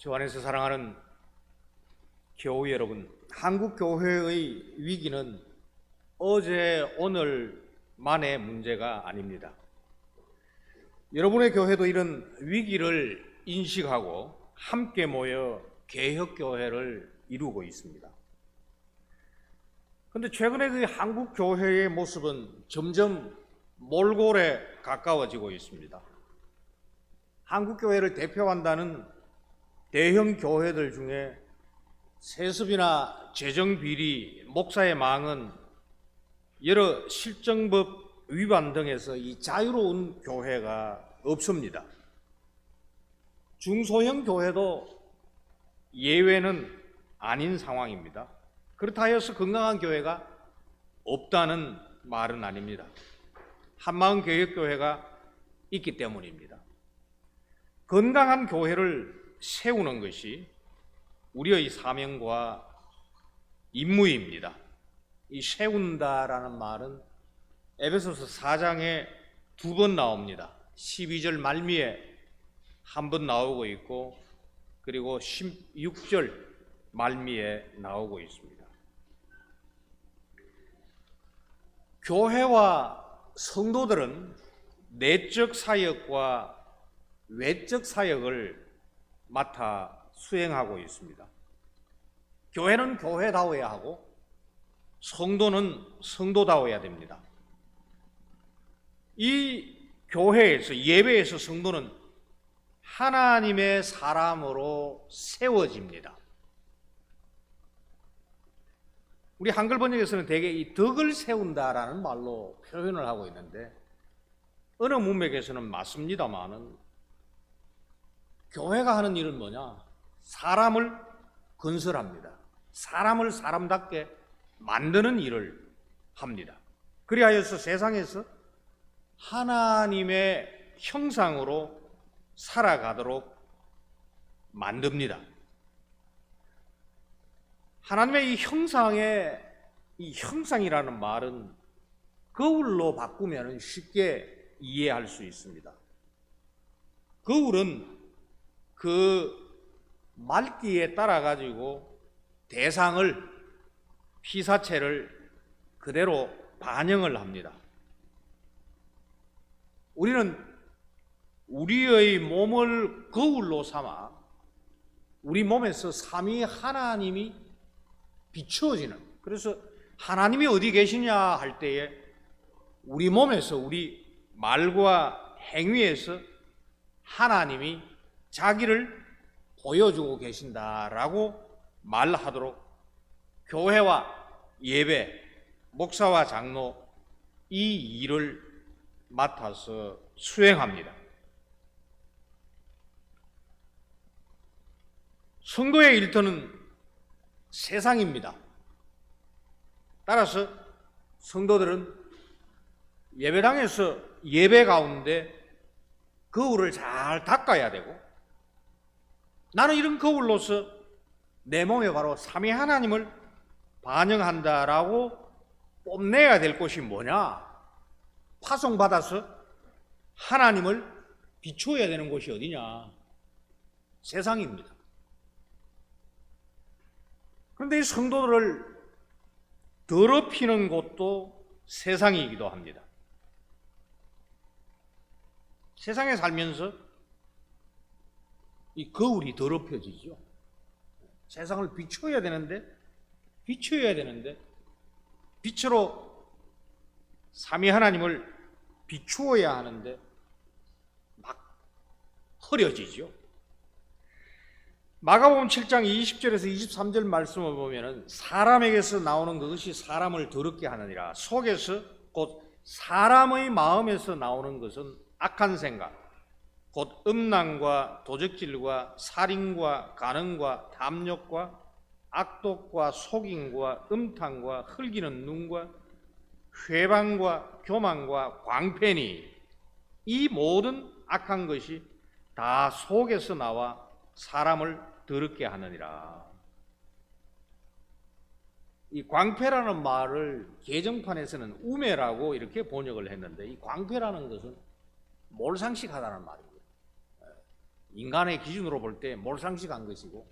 주 안에서 사랑하는 교우 여러분, 한국 교회의 위기는 어제 오늘만의 문제가 아닙니다. 여러분의 교회도 이런 위기를 인식하고 함께 모여 개혁교회를 이루고 있습니다. 그런데 최근에 그 한국 교회의 모습은 점점 몰골에 가까워지고 있습니다. 한국 교회를 대표한다는 대형 교회들 중에 세습이나 재정비리, 목사의 망언, 여러 실정법 위반 등에서 이 자유로운 교회가 없습니다. 중소형 교회도 예외는 아닌 상황입니다. 그렇다 하여서 건강한 교회가 없다는 말은 아닙니다. 한마음 개혁교회가 있기 때문입니다. 건강한 교회를 세우는 것이 우리의 사명과 임무입니다. 이 세운다라는 말은 에베소서 4장에 2번 나옵니다. 12절 말미에 한 번 나오고 있고 그리고 16절 말미에 나오고 있습니다. 교회와 성도들은 내적 사역과 외적 사역을 맡아 수행하고 있습니다. 교회는 교회다워야 하고 성도는 성도다워야 됩니다. 이 교회에서 예배에서 성도는 하나님의 사람으로 세워집니다. 우리 한글 번역에서는 대개 이 덕을 세운다라는 말로 표현을 하고 있는데 어느 문맥에서는 맞습니다만은 교회가 하는 일은 뭐냐? 사람을 건설합니다. 사람을 사람답게 만드는 일을 합니다. 그리하여서 세상에서 하나님의 형상으로 살아가도록 만듭니다. 하나님의 이 형상이라는 말은 거울로 바꾸면 쉽게 이해할 수 있습니다. 거울은 그 맑기에 따라 가지고 대상을 피사체를 그대로 반영을 합니다. 우리는 우리의 몸을 거울로 삼아 우리 몸에서 삼위 하나님이 비추어지는, 그래서 하나님이 어디 계시냐 할 때에 우리 몸에서, 우리 말과 행위에서 하나님이 자기를 보여주고 계신다라고 말하도록 교회와 예배, 목사와 장로 이 일을 맡아서 수행합니다. 성도의 일터는 세상입니다. 따라서 성도들은 예배당에서 예배 가운데 거울을 잘 닦아야 되고, 나는 이런 거울로서 내 몸에 바로 삼위 하나님을 반영한다라고 뽐내야 될 것이 뭐냐? 파송받아서 하나님을 비추어야 되는 곳이 어디냐? 세상입니다. 그런데 이 성도들을 더럽히는 곳도 세상이기도 합니다. 세상에 살면서 이 거울이 더럽혀지죠. 세상을 비추어야 되는데 빛으로 삼위 하나님을 비추어야 하는데 막 흐려지죠. 마가복음 7장 20절에서 23절 말씀을 보면은 사람에게서 나오는 그것이 사람을 더럽게 하느니라. 속에서 곧 사람의 마음에서 나오는 것은 악한 생각, 곧 음란과 도적질과 살인과 간음과 탐욕과 악독과 속임과 음탕과 흘기는 눈과 회방과 교만과 광패니, 이 모든 악한 것이 다 속에서 나와 사람을 더럽게 하느니라. 이 광패라는 말을 개정판에서는 우매라고 이렇게 번역을 했는데, 이 광패라는 것은 몰상식하다는 말입니다. 인간의 기준으로 볼 때 몰상식한 것이고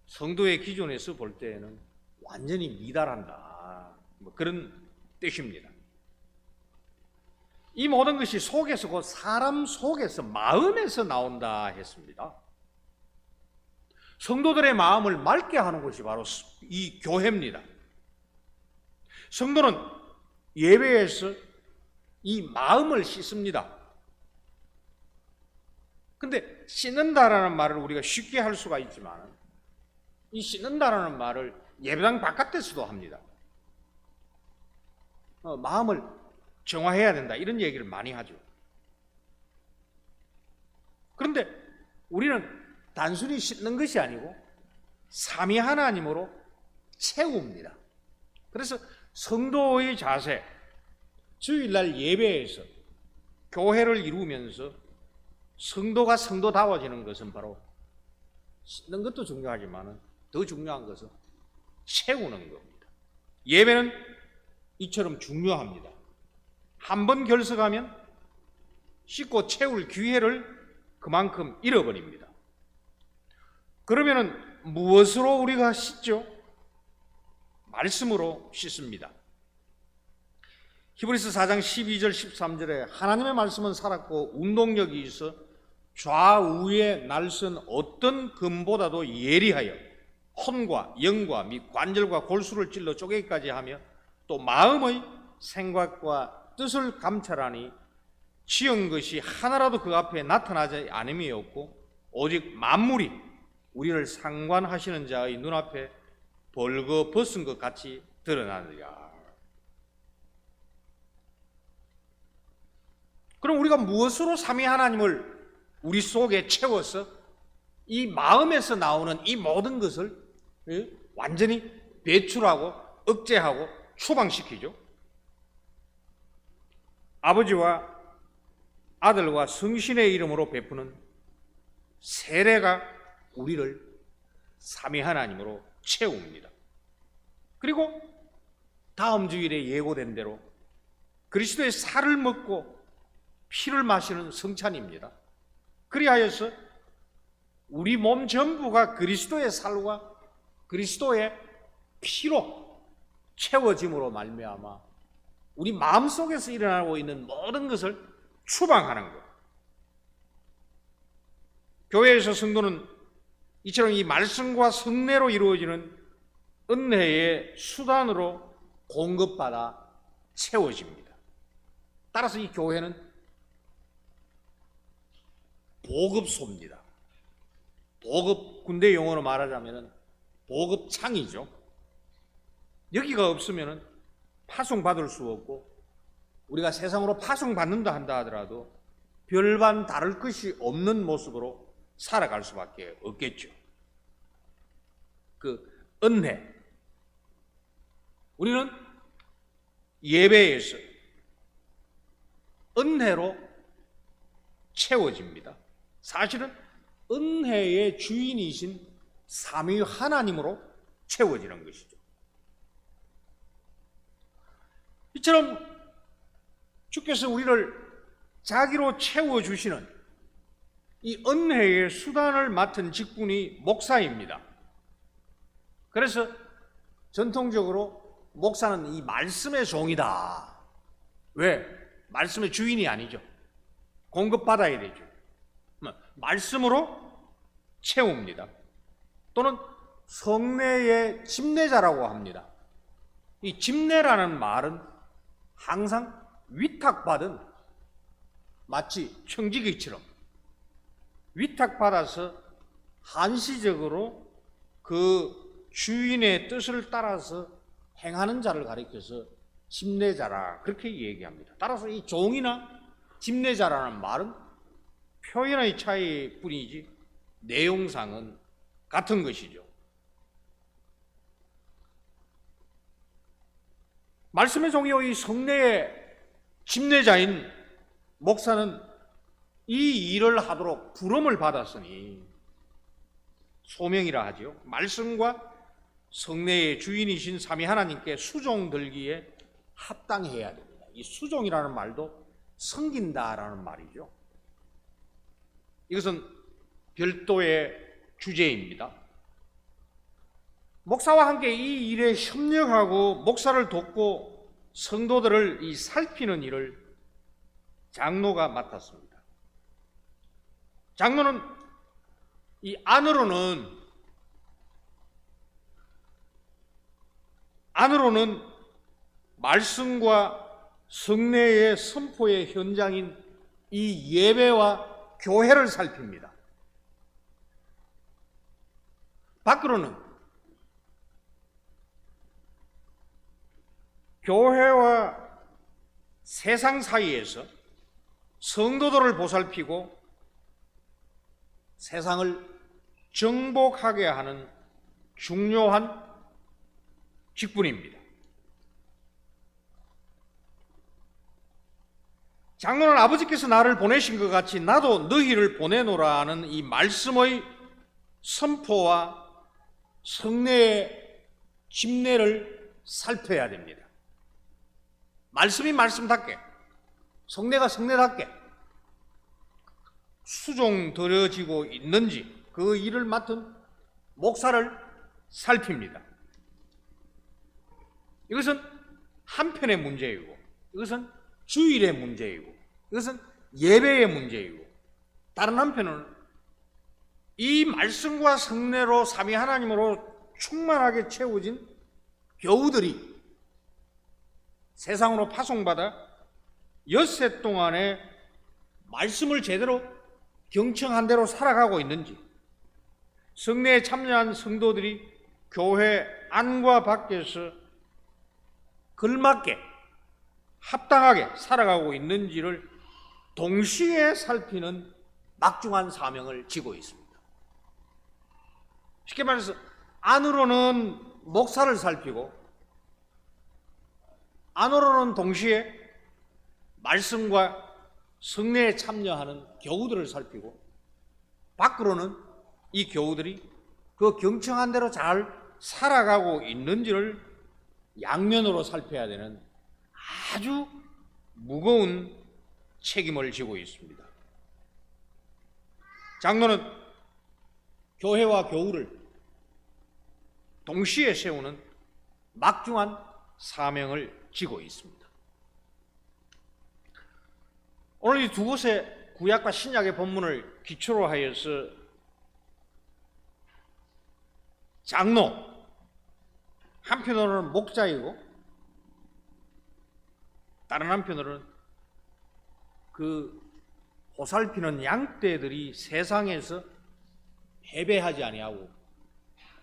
성도의 기준에서 볼 때에는 완전히 미달한다. 뭐 그런 뜻입니다. 이 모든 것이 속에서 곧 사람 속에서 마음에서 나온다 했습니다. 성도들의 마음을 맑게 하는 것이 바로 이 교회입니다. 성도는 예배에서 이 마음을 씻습니다. 근데 씻는다라는 말을 우리가 쉽게 할 수가 있지만 이 씻는다라는 말을 예배당 바깥에서도 합니다. 마음을 정화해야 된다 이런 얘기를 많이 하죠. 그런데 우리는 단순히 씻는 것이 아니고 삼위 하나님으로 채웁니다. 그래서 성도의 자세, 주일날 예배에서 교회를 이루면서 성도가 성도다워지는 것은 바로 씻는 것도 중요하지만 더 중요한 것은 채우는 겁니다. 예배는 이처럼 중요합니다. 한 번 결석하면 씻고 채울 기회를 그만큼 잃어버립니다. 그러면은 무엇으로 우리가 씻죠? 말씀으로 씻습니다. 히브리서 4장 12절 13절에 하나님의 말씀은 살았고 운동력이 있어 좌우에 날선 어떤 금보다도 예리하여 혼과 영과 및 관절과 골수를 찔러 쪼개기까지 하며 또 마음의 생각과 뜻을 감찰하니 지은 것이 하나라도 그 앞에 나타나지 않음이 없고 오직 만물이 우리를 상관하시는 자의 눈앞에 벌거벗은 것 같이 드러나느니라. 그럼 우리가 무엇으로 삼위 하나님을 우리 속에 채워서 이 마음에서 나오는 이 모든 것을 완전히 배출하고 억제하고 추방시키죠? 아버지와 아들과 성신의 이름으로 베푸는 세례가 우리를 삼위 하나님으로 채웁니다. 그리고 다음 주일에 예고된 대로 그리스도의 살을 먹고 피를 마시는 성찬입니다. 그리하여서 우리 몸 전부가 그리스도의 살과 그리스도의 피로 채워짐으로 말미암아 우리 마음속에서 일어나고 있는 모든 것을 추방하는 것. 교회에서 성도는 이처럼 이 말씀과 성례로 이루어지는 은혜의 수단으로 공급받아 채워집니다. 따라서 이 교회는 보급소입니다. 보급, 군대 용어로 말하자면 보급창이죠. 여기가 없으면 파송받을 수 없고 우리가 세상으로 파송받는다 한다 하더라도 별반 다를 것이 없는 모습으로 살아갈 수밖에 없겠죠. 그 은혜, 우리는 예배에서 은혜로 채워집니다. 사실은 은혜의 주인이신 삼위 하나님으로 채워지는 것이죠. 이처럼 주께서 우리를 자기로 채워주시는 이 은혜의 수단을 맡은 직분이 목사입니다. 그래서 전통적으로 목사는 이 말씀의 종이다. 왜? 말씀의 주인이 아니죠. 공급받아야 되죠. 말씀으로 채웁니다. 또는 성례의 집례자라고 합니다. 이 집례라는 말은 항상 위탁받은, 마치 청지기처럼 위탁받아서 한시적으로 그 주인의 뜻을 따라서 행하는 자를 가리켜서 집례자라 그렇게 얘기합니다. 따라서 이 종이나 집례자라는 말은 표현의 차이뿐이지 내용상은 같은 것이죠. 말씀의 종이요 이 성례의 집례자인 목사는 이 일을 하도록 부름을 받았으니 소명이라 하지요. 말씀과 성례의 주인이신 삼위 하나님께 수종들기에 합당해야 됩니다. 이 수종이라는 말도 섬긴다라는 말이죠. 이것은 별도의 주제입니다. 목사와 함께 이 일에 협력하고 목사를 돕고 성도들을 살피는 일을 장로가 맡았습니다. 장로는 안으로는 말씀과 성례의 선포의 현장인 이 예배와 교회를 살핍니다. 밖으로는 교회와 세상 사이에서 성도들을 보살피고 세상을 정복하게 하는 중요한 직분입니다. 장로는 아버지께서 나를 보내신 것 같이 나도 너희를 보내노라 하는 이 말씀의 선포와 성례의 집례를 살펴야 됩니다. 말씀이 말씀답게, 성례가 성례답게 수종드려지고 있는지 그 일을 맡은 목사를 살핍니다. 이것은 한편의 문제이고, 이것은 주일의 문제이고, 이것은 예배의 문제이고, 다른 한편은 이 말씀과 성례로 삼위 하나님으로 충만하게 채워진 교우들이 세상으로 파송받아 엿새 동안에 말씀을 제대로 경청한 대로 살아가고 있는지, 성례에 참여한 성도들이 교회 안과 밖에서 걸맞게 합당하게 살아가고 있는지를 동시에 살피는 막중한 사명을 지고 있습니다. 쉽게 말해서 안으로는 목사를 살피고 안으로는 동시에 말씀과 성례에 참여하는 교우들을 살피고 밖으로는 이 교우들이 그 경청한 대로 잘 살아가고 있는지를 양면으로 살펴야 되는 아주 무거운 책임을 지고 있습니다. 장로는 교회와 교우를 동시에 세우는 막중한 사명을 지고 있습니다. 오늘 이 두 곳의 구약과 신약의 본문을 기초로 하여서 장로, 한편으로는 목자이고 다른 한편으로는 그 보살피는 양떼들이 세상에서 패배하지 아니하고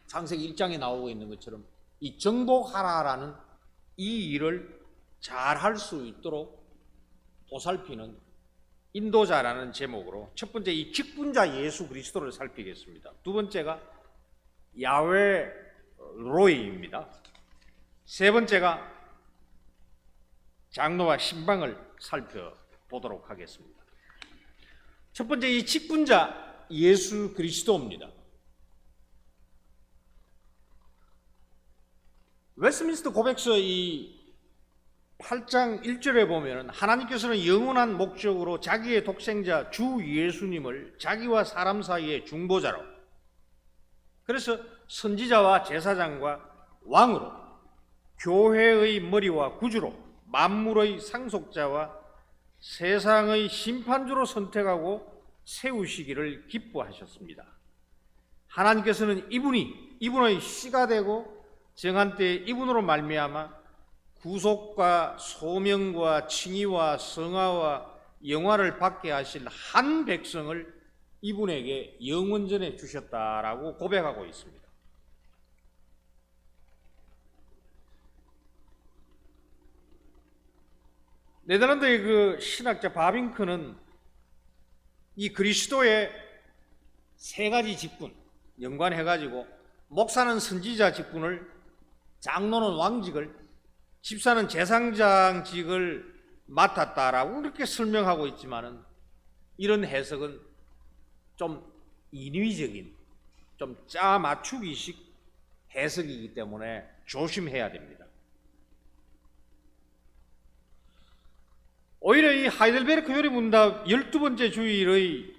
창세기 1장에 나오고 있는 것처럼 이 정복하라라는 이 일을 잘 할 수 있도록 보살피는 인도자라는 제목으로 첫 번째 이 직분자 예수 그리스도를 살피겠습니다. 두 번째가 야훼 로이입니다. 세 번째가 장로와 신방을 살펴보도록 하겠습니다. 첫 번째 이 직분자 예수 그리스도입니다. 웨스트민스터 고백서 이 8장 1절에 보면 하나님께서는 영원한 목적으로 자기의 독생자 주 예수님을 자기와 사람 사이의 중보자로, 그래서 선지자와 제사장과 왕으로 교회의 머리와 구주로 만물의 상속자와 세상의 심판주로 선택하고 세우시기를 기뻐하셨습니다. 하나님께서는 이분의 씨가 되고 정한 때에 이분으로 말미암아 구속과 소명과 칭의와 성화와 영화를 받게 하실 한 백성을 이분에게 영원전에 주셨다라고 고백하고 있습니다. 네덜란드의 그 신학자 바빙크는 이 그리스도의 세 가지 직분 연관해가지고 목사는 선지자 직분을, 장로는 왕직을, 집사는 제사장직을 맡았다라고 그렇게 설명하고 있지만은 이런 해석은 좀 인위적인, 좀 짜맞추기식 해석이기 때문에 조심해야 됩니다. 오히려 이 하이델베르크 요리문답 12번째 주일의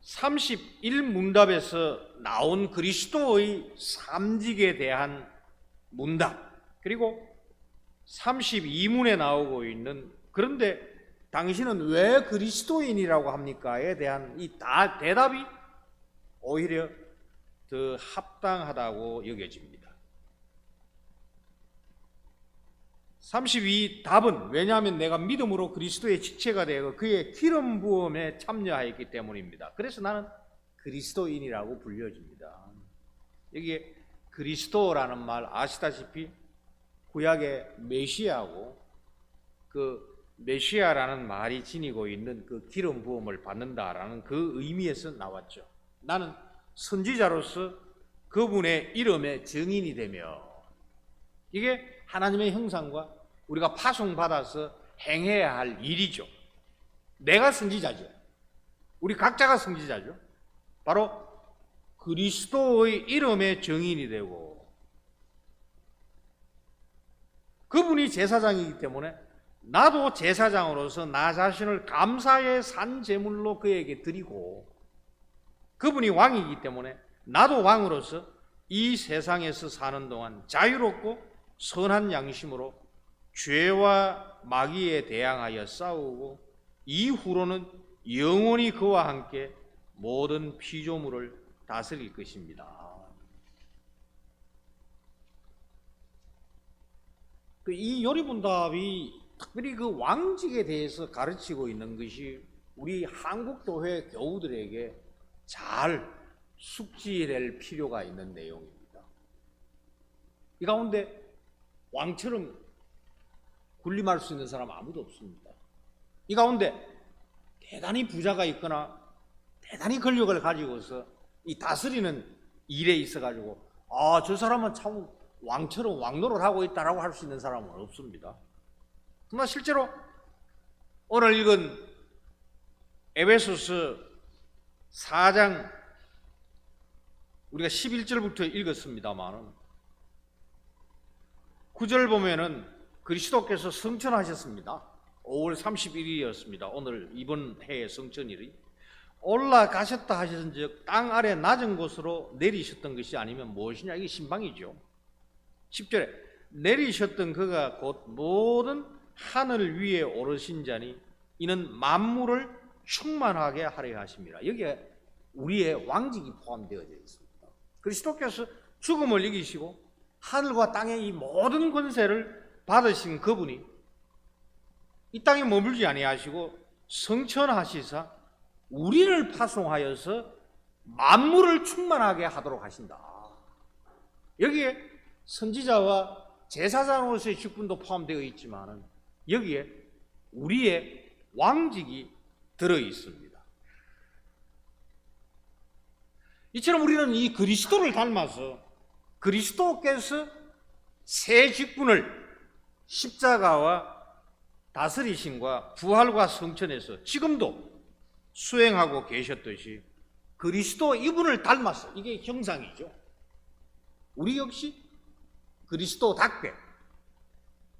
31문답에서 나온 그리스도의 삼직에 대한 문답, 그리고 32문에 나오고 있는 그런데 당신은 왜 그리스도인이라고 합니까?에 대한 이 대답이 오히려 더 합당하다고 여겨집니다. 32 답은 왜냐하면 내가 믿음으로 그리스도의 지체가 되어 그의 기름 부음에 참여하였기 때문입니다. 그래서 나는 그리스도인이라고 불려집니다. 여기에 그리스도라는 말 아시다시피 구약의 메시아고 그 메시아라는 말이 지니고 있는 그 기름 부음을 받는다라는 그 의미에서 나왔죠. 나는 선지자로서 그분의 이름의 증인이 되며, 이게 하나님의 형상과 우리가 파송받아서 행해야 할 일이죠. 내가 선지자죠. 우리 각자가 선지자죠. 바로 그리스도의 이름의 증인이 되고, 그분이 제사장이기 때문에 나도 제사장으로서 나 자신을 감사의 산 제물로 그에게 드리고, 그분이 왕이기 때문에 나도 왕으로서 이 세상에서 사는 동안 자유롭고 선한 양심으로 죄와 마귀에 대항하여 싸우고 이후로는 영원히 그와 함께 모든 피조물을 다스릴 것입니다. 이 요리분답이 특별히 그 왕직에 대해서 가르치고 있는 것이 우리 한국교회 교우들에게 잘 숙지될 필요가 있는 내용입니다. 이 가운데 왕처럼 군림할 수 있는 사람 아무도 없습니다. 이 가운데 대단히 부자가 있거나 대단히 권력을 가지고서 이 다스리는 일에 있어가지고 저 사람은 참 왕처럼 왕노를 하고 있다라고 할 수 있는 사람은 없습니다. 그러나 실제로 오늘 읽은 에베소서 4장 우리가 11절부터 읽었습니다만 9절 보면은 그리스도께서 성천하셨습니다. 5월 31일이었습니다. 오늘 이번 해의 성천일이 올라가셨다 하셨은즉 땅 아래 낮은 곳으로 내리셨던 것이 아니면 무엇이냐, 이게 신방이죠. 10절에 내리셨던 그가 곧 모든 하늘 위에 오르신 자니 이는 만물을 충만하게 하려 하심이라. 여기에 우리의 왕직이 포함되어져 있습니다. 그리스도께서 죽음을 이기시고 하늘과 땅의 이 모든 권세를 받으신 그분이 이 땅에 머물지 아니하시고 성천하시사 우리를 파송하여서 만물을 충만하게 하도록 하신다. 여기에 선지자와 제사장으로서의 직분도 포함되어 있지만 여기에 우리의 왕직이 들어 있습니다. 이처럼 우리는 이 그리스도를 닮아서 그리스도께서 새 직분을 십자가와 다스리심과 부활과 성천에서 지금도 수행하고 계셨듯이 그리스도 이분을 닮아서, 이게 형상이죠. 우리 역시 그리스도답게,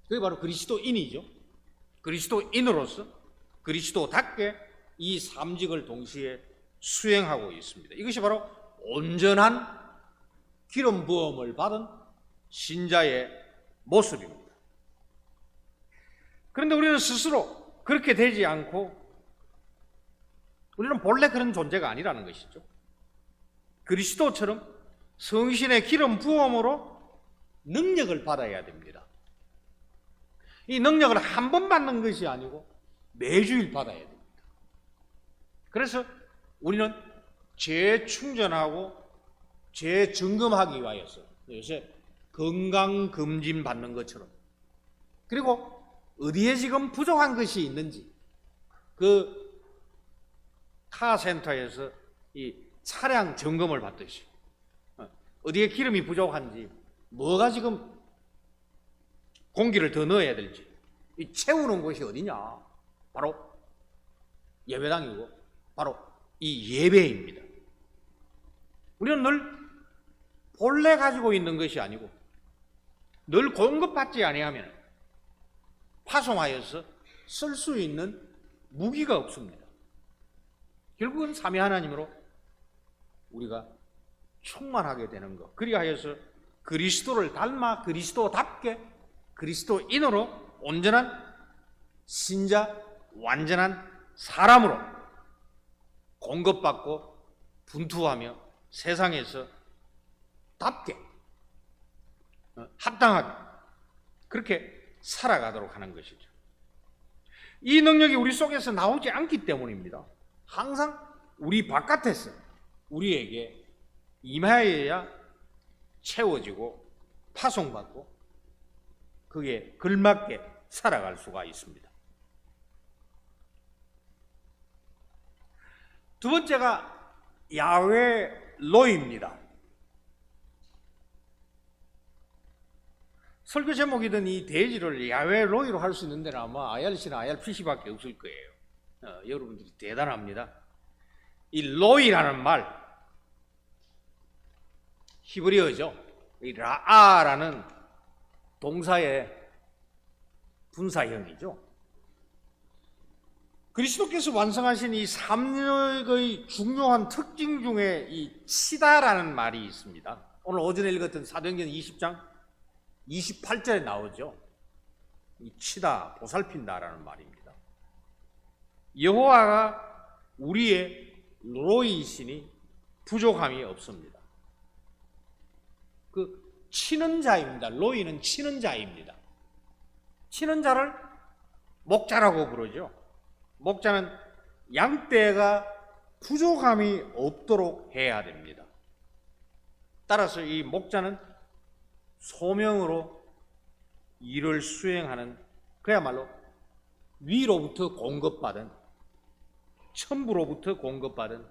그게 바로 그리스도인이죠. 그리스도인으로서 그리스도답게 이 삼직을 동시에 수행하고 있습니다. 이것이 바로 온전한 기름 부음을 받은 신자의 모습입니다. 그런데 우리는 스스로 그렇게 되지 않고 우리는 본래 그런 존재가 아니라는 것이죠. 그리스도처럼 성신의 기름 부음으로 능력을 받아야 됩니다. 이 능력을 한 번 받는 것이 아니고 매주일 받아야 됩니다. 그래서 우리는 재충전하고 재점검하기 위하여서 요새 건강검진 받는 것처럼, 그리고 어디에 지금 부족한 것이 있는지 그 카센터에서 이 차량 점검을 받듯이 어디에 기름이 부족한지, 뭐가 지금 공기를 더 넣어야 될지, 이 채우는 곳이 어디냐, 바로 예배당이고 바로 이 예배입니다. 우리는 늘 본래 가지고 있는 것이 아니고 늘 공급받지 아니하면 파송하여서 쓸 수 있는 무기가 없습니다. 결국은 삼위 하나님으로 우리가 충만하게 되는 것. 그리하여서 그리스도를 닮아 그리스도답게 그리스도인으로 온전한 신자, 완전한 사람으로 공급받고 분투하며 세상에서 답게 합당하게 그렇게 살아가도록 하는 것이죠. 이 능력이 우리 속에서 나오지 않기 때문입니다. 항상 우리 바깥에서 우리에게 임하여야 채워지고 파송받고 그게 걸맞게 살아갈 수가 있습니다. 두 번째가 야훼 로입니다. 설교 제목이든 이 대지를 야훼 로이로 할 수 있는 데는 아마 IRC나 IRPC밖에 없을 거예요. 여러분들이 대단합니다. 이 로이라는 말, 히브리어죠. 이 라아라는 동사의 분사형이죠. 그리스도께서 완성하신 이 삼력의 중요한 특징 중에 이 치다라는 말이 있습니다. 오늘 오전에 읽었던 사도행전 20장 28절에 나오죠. 이 치다, 보살핀다라는 말입니다. 여호와가 우리의 로이시니 부족함이 없습니다. 그 치는 자입니다. 로이는 치는 자입니다. 치는 자를 목자라고 부르죠. 목자는 양떼가 부족함이 없도록 해야 됩니다. 따라서 이 목자는 소명으로 일을 수행하는 그야말로 위로부터 공급받은 천부로부터 공급받은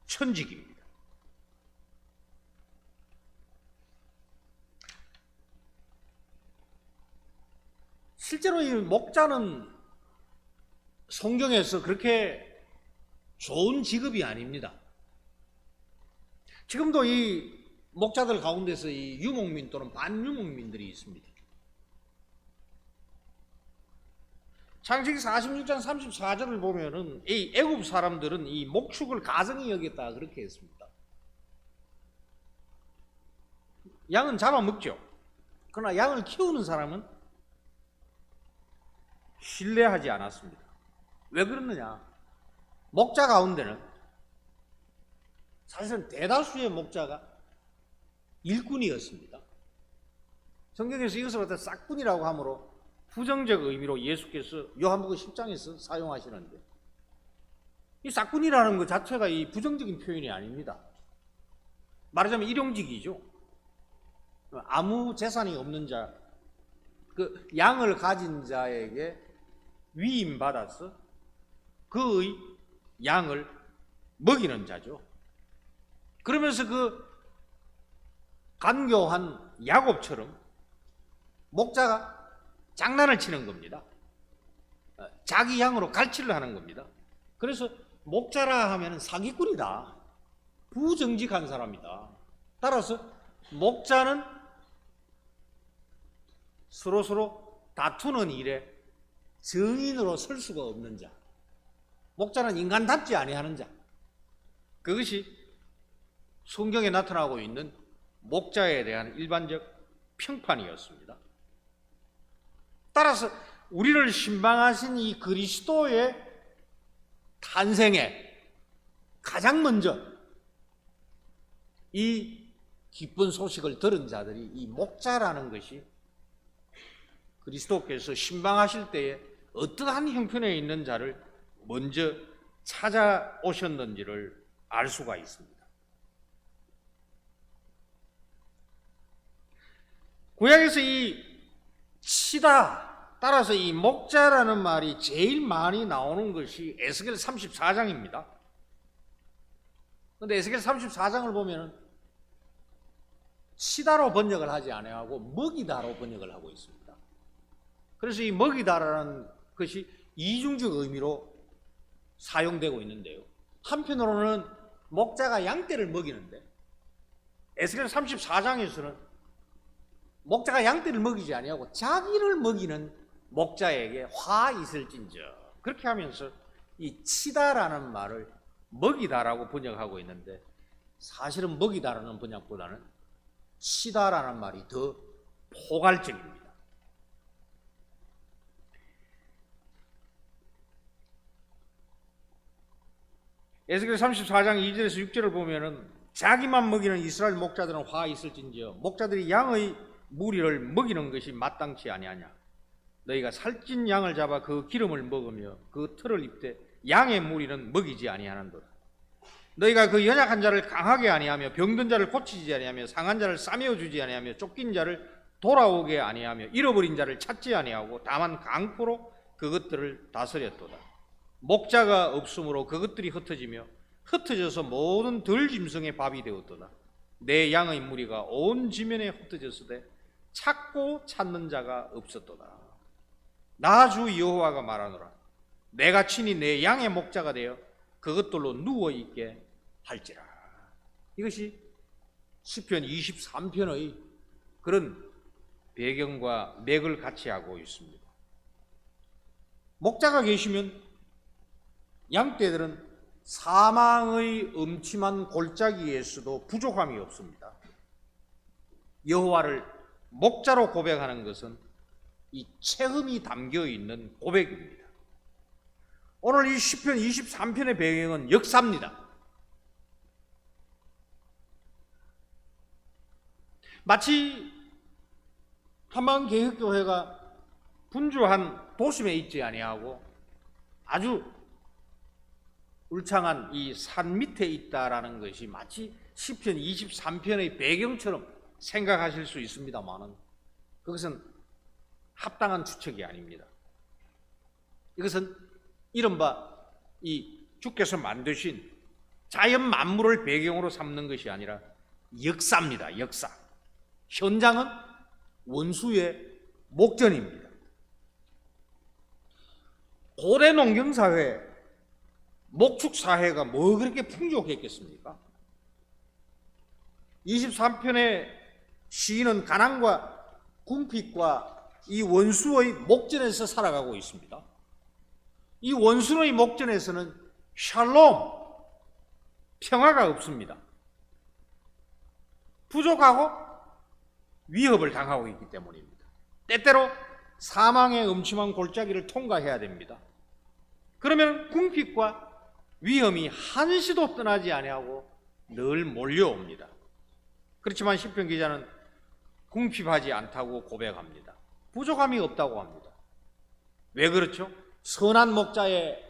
천직입니다. 실제로 이 목자는 성경에서 그렇게 좋은 직업이 아닙니다. 지금도 이 목자들 가운데서 이 유목민 또는 반유목민들이 있습니다. 창세기 46장 34절을 보면은 이 애굽 사람들은 이 목축을 가증히 여겼다 그렇게 했습니다. 양은 잡아먹죠. 그러나 양을 키우는 사람은 신뢰하지 않았습니다. 왜 그러느냐? 목자 가운데는 사실은 대다수의 목자가 일꾼이었습니다. 성경에서 이것을 갖다 싹꾼이라고 하므로 부정적 의미로 예수께서 요한복음 10장에서 사용하시는데 이 싹꾼이라는 것 자체가 이 부정적인 표현이 아닙니다. 말하자면 일용직이죠. 아무 재산이 없는 자, 그 양을 가진 자에게 위임받아서 그의 양을 먹이는 자죠. 그러면서 그 간교한 야곱처럼 목자가 장난을 치는 겁니다. 자기 양으로 갈취를 하는 겁니다. 그래서 목자라 하면 사기꾼이다. 부정직한 사람이다. 따라서 목자는 서로 다투는 일에 증인으로 설 수가 없는 자. 목자는 인간답지 아니하는 자. 그것이 성경에 나타나고 있는 목자에 대한 일반적 평판이었습니다. 따라서 우리를 신방하신 이 그리스도의 탄생에 가장 먼저 이 기쁜 소식을 들은 자들이 이 목자라는 것이 그리스도께서 신방하실 때에 어떠한 형편에 있는 자를 먼저 찾아오셨는지를 알 수가 있습니다. 구약에서 이 치다, 따라서 이 목자라는 말이 제일 많이 나오는 것이 에스겔 34장입니다. 그런데 에스겔 34장을 보면 치다로 번역을 하지 않아하고 먹이다로 번역을 하고 있습니다. 그래서 이 먹이다라는 것이 이중적 의미로 사용되고 있는데요. 한편으로는 목자가 양떼를 먹이는데 에스겔 34장에서는 목자가 양떼를 먹이지 아니하고 자기를 먹이는 목자에게 화 있을진저 그렇게 하면서 이 치다라는 말을 먹이다라고 번역하고 있는데 사실은 먹이다라는 번역보다는 치다라는 말이 더 포괄적입니다. 에스겔 34장 2절에서 6절을 보면은 자기만 먹이는 이스라엘 목자들은 화 있을진지어 목자들이 양의 무리를 먹이는 것이 마땅치 아니하냐. 너희가 살찐 양을 잡아 그 기름을 먹으며 그 털을 입되 양의 무리는 먹이지 아니하는도다. 너희가 그 연약한 자를 강하게 아니하며 병든 자를 고치지 아니하며 상한 자를 싸매어 주지 아니하며 쫓긴 자를 돌아오게 아니하며 잃어버린 자를 찾지 아니하고 다만 강포로 그것들을 다스렸도다. 목자가 없으므로 그것들이 흩어지며 흩어져서 모든 들짐승의 밥이 되었도다. 내 양의 무리가 온 지면에 흩어졌으되 찾고 찾는 자가 없었도다. 나 주 여호와가 말하노라. 내가 친히 내 양의 목자가 되어 그것들로 누워있게 할지라. 이것이 시편 23편의 그런 배경과 맥을 같이 하고 있습니다. 목자가 계시면 양떼들은 사망의 음침한 골짜기에서도 부족함이 없습니다. 여호와를 목자로 고백하는 것은 이 체험이 담겨 있는 고백입니다. 오늘 이 시편 23편의 배경은 역사입니다. 마치 한방개혁교회가 분주한 도심에 있지 아니하고 아주 울창한 이 산 밑에 있다라는 것이 마치 시편 23편의 배경처럼 생각하실 수 있습니다만은 그것은 합당한 추측이 아닙니다. 이것은 이른바 이 주께서 만드신 자연 만물을 배경으로 삼는 것이 아니라 역사입니다. 역사. 현장은 원수의 목전입니다. 고대 농경사회, 목축사회가 뭐 그렇게 풍족했겠습니까? 23편의 시인은 가난과 궁핍과 이 원수의 목전에서 살아가고 있습니다. 이 원수의 목전에서는 샬롬, 평화가 없습니다. 부족하고 위협을 당하고 있기 때문입니다. 때때로 사망의 음침한 골짜기를 통과해야 됩니다. 그러면 궁핍과 위험이 한시도 떠나지 아니하고 늘 몰려옵니다. 그렇지만 시편 기자는 궁핍하지 않다고 고백합니다. 부족함이 없다고 합니다. 왜 그렇죠? 선한 목자의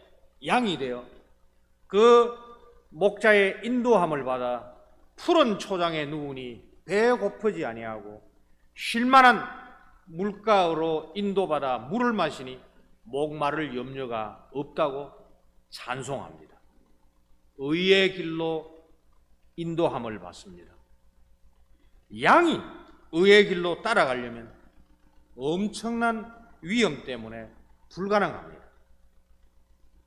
양이 되어 그 목자의 인도함을 받아 푸른 초장에 누우니 배 고프지 아니하고 쉴만한 물가로 인도받아 물을 마시니 목마를 염려가 없다고 찬송합니다. 의의 길로 인도함을 받습니다. 양이 의의 길로 따라가려면 엄청난 위험 때문에 불가능합니다.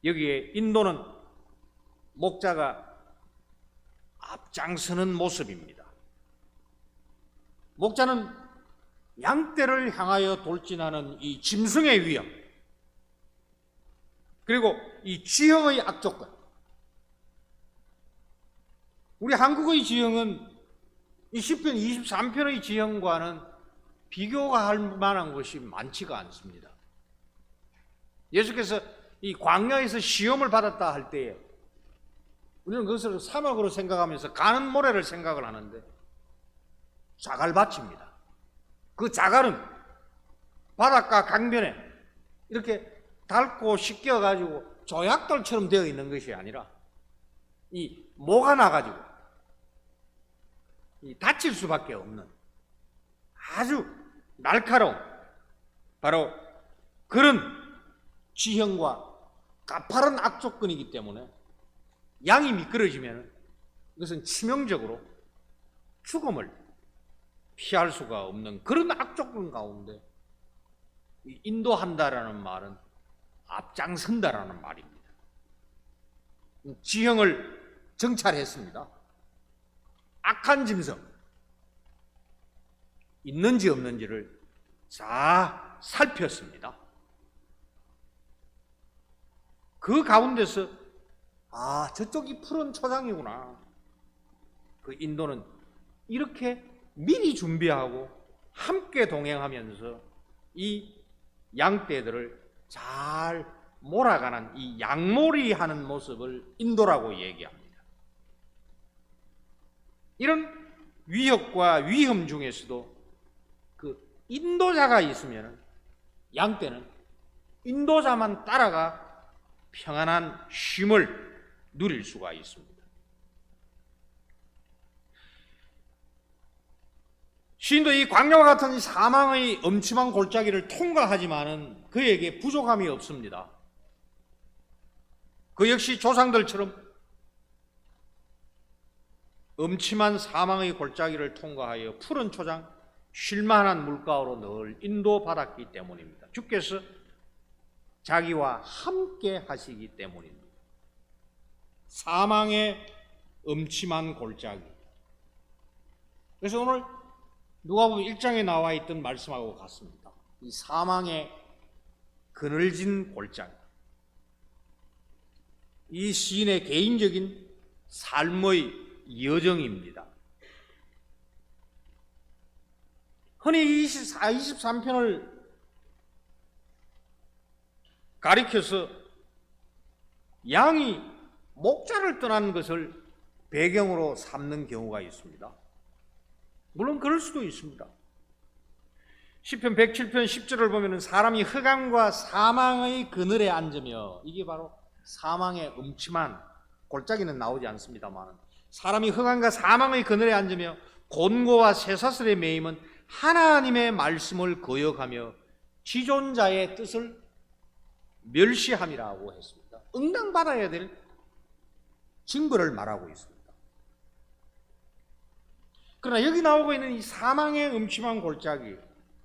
여기에 인도는 목자가 앞장서는 모습입니다. 목자는 양떼를 향하여 돌진하는 이 짐승의 위험, 그리고 이 지형의 악조건. 우리 한국의 지형은 이 시편 23편의 지형과는 비교가 할 만한 것이 많지가 않습니다. 예수께서 이 광야에서 시험을 받았다 할 때에 우리는 그것을 사막으로 생각하면서 가는 모래를 생각을 하는데 자갈밭입니다. 그 자갈은 바닷가 강변에 이렇게 닳고 씻겨가지고 조약돌처럼 되어 있는 것이 아니라 이 모가 나가지고 이 다칠 수밖에 없는 아주 날카로운 바로 그런 지형과 가파른 악조건이기 때문에 양이 미끄러지면 이것은 치명적으로 죽음을 피할 수가 없는 그런 악조건 가운데 인도한다라는 말은 앞장선다라는 말입니다. 지형을 정찰했습니다. 악한 짐승 있는지 없는지를 다 살폈습니다. 그 가운데서 아, 저쪽이 푸른 초장이구나. 그 인도는 이렇게 미리 준비하고 함께 동행하면서 이 양떼들을 잘 몰아가는 이 양몰이 하는 모습을 인도라고 얘기합니다. 이런 위협과 위험 중에서도 그 인도자가 있으면 양떼는 인도자만 따라가 평안한 쉼을 누릴 수가 있습니다. 시인도 이 광야와 같은 사망의 엄침한 골짜기를 통과하지만은 그에게 부족함이 없습니다. 그 역시 조상들처럼 엄침한 사망의 골짜기를 통과하여 푸른 초장, 쉴만한 물가로 늘 인도받았기 때문입니다. 주께서 자기와 함께 하시기 때문입니다. 사망의 엄침한 골짜기. 그래서 오늘 누가복음 1장에 나와 있던 말씀하고 같습니다. 이 사망의 그늘진 골짜기. 이 시인의 개인적인 삶의 여정입니다. 흔히 24, 23편을 가리켜서 양이 목자를 떠난 것을 배경으로 삼는 경우가 있습니다. 물론 그럴 수도 있습니다. 시편 107편 10절을 보면 사람이 흑암과 사망의 그늘에 앉으며, 이게 바로 사망의 음침한 골짜기는 나오지 않습니다만, 사람이 흑암과 사망의 그늘에 앉으며 곤고와 쇠사슬에 매임은 하나님의 말씀을 거역하며 지존자의 뜻을 멸시함이라고 했습니다. 응당받아야 될 증거를 말하고 있습니다. 그러나 여기 나오고 있는 이 사망의 음침한 골짜기,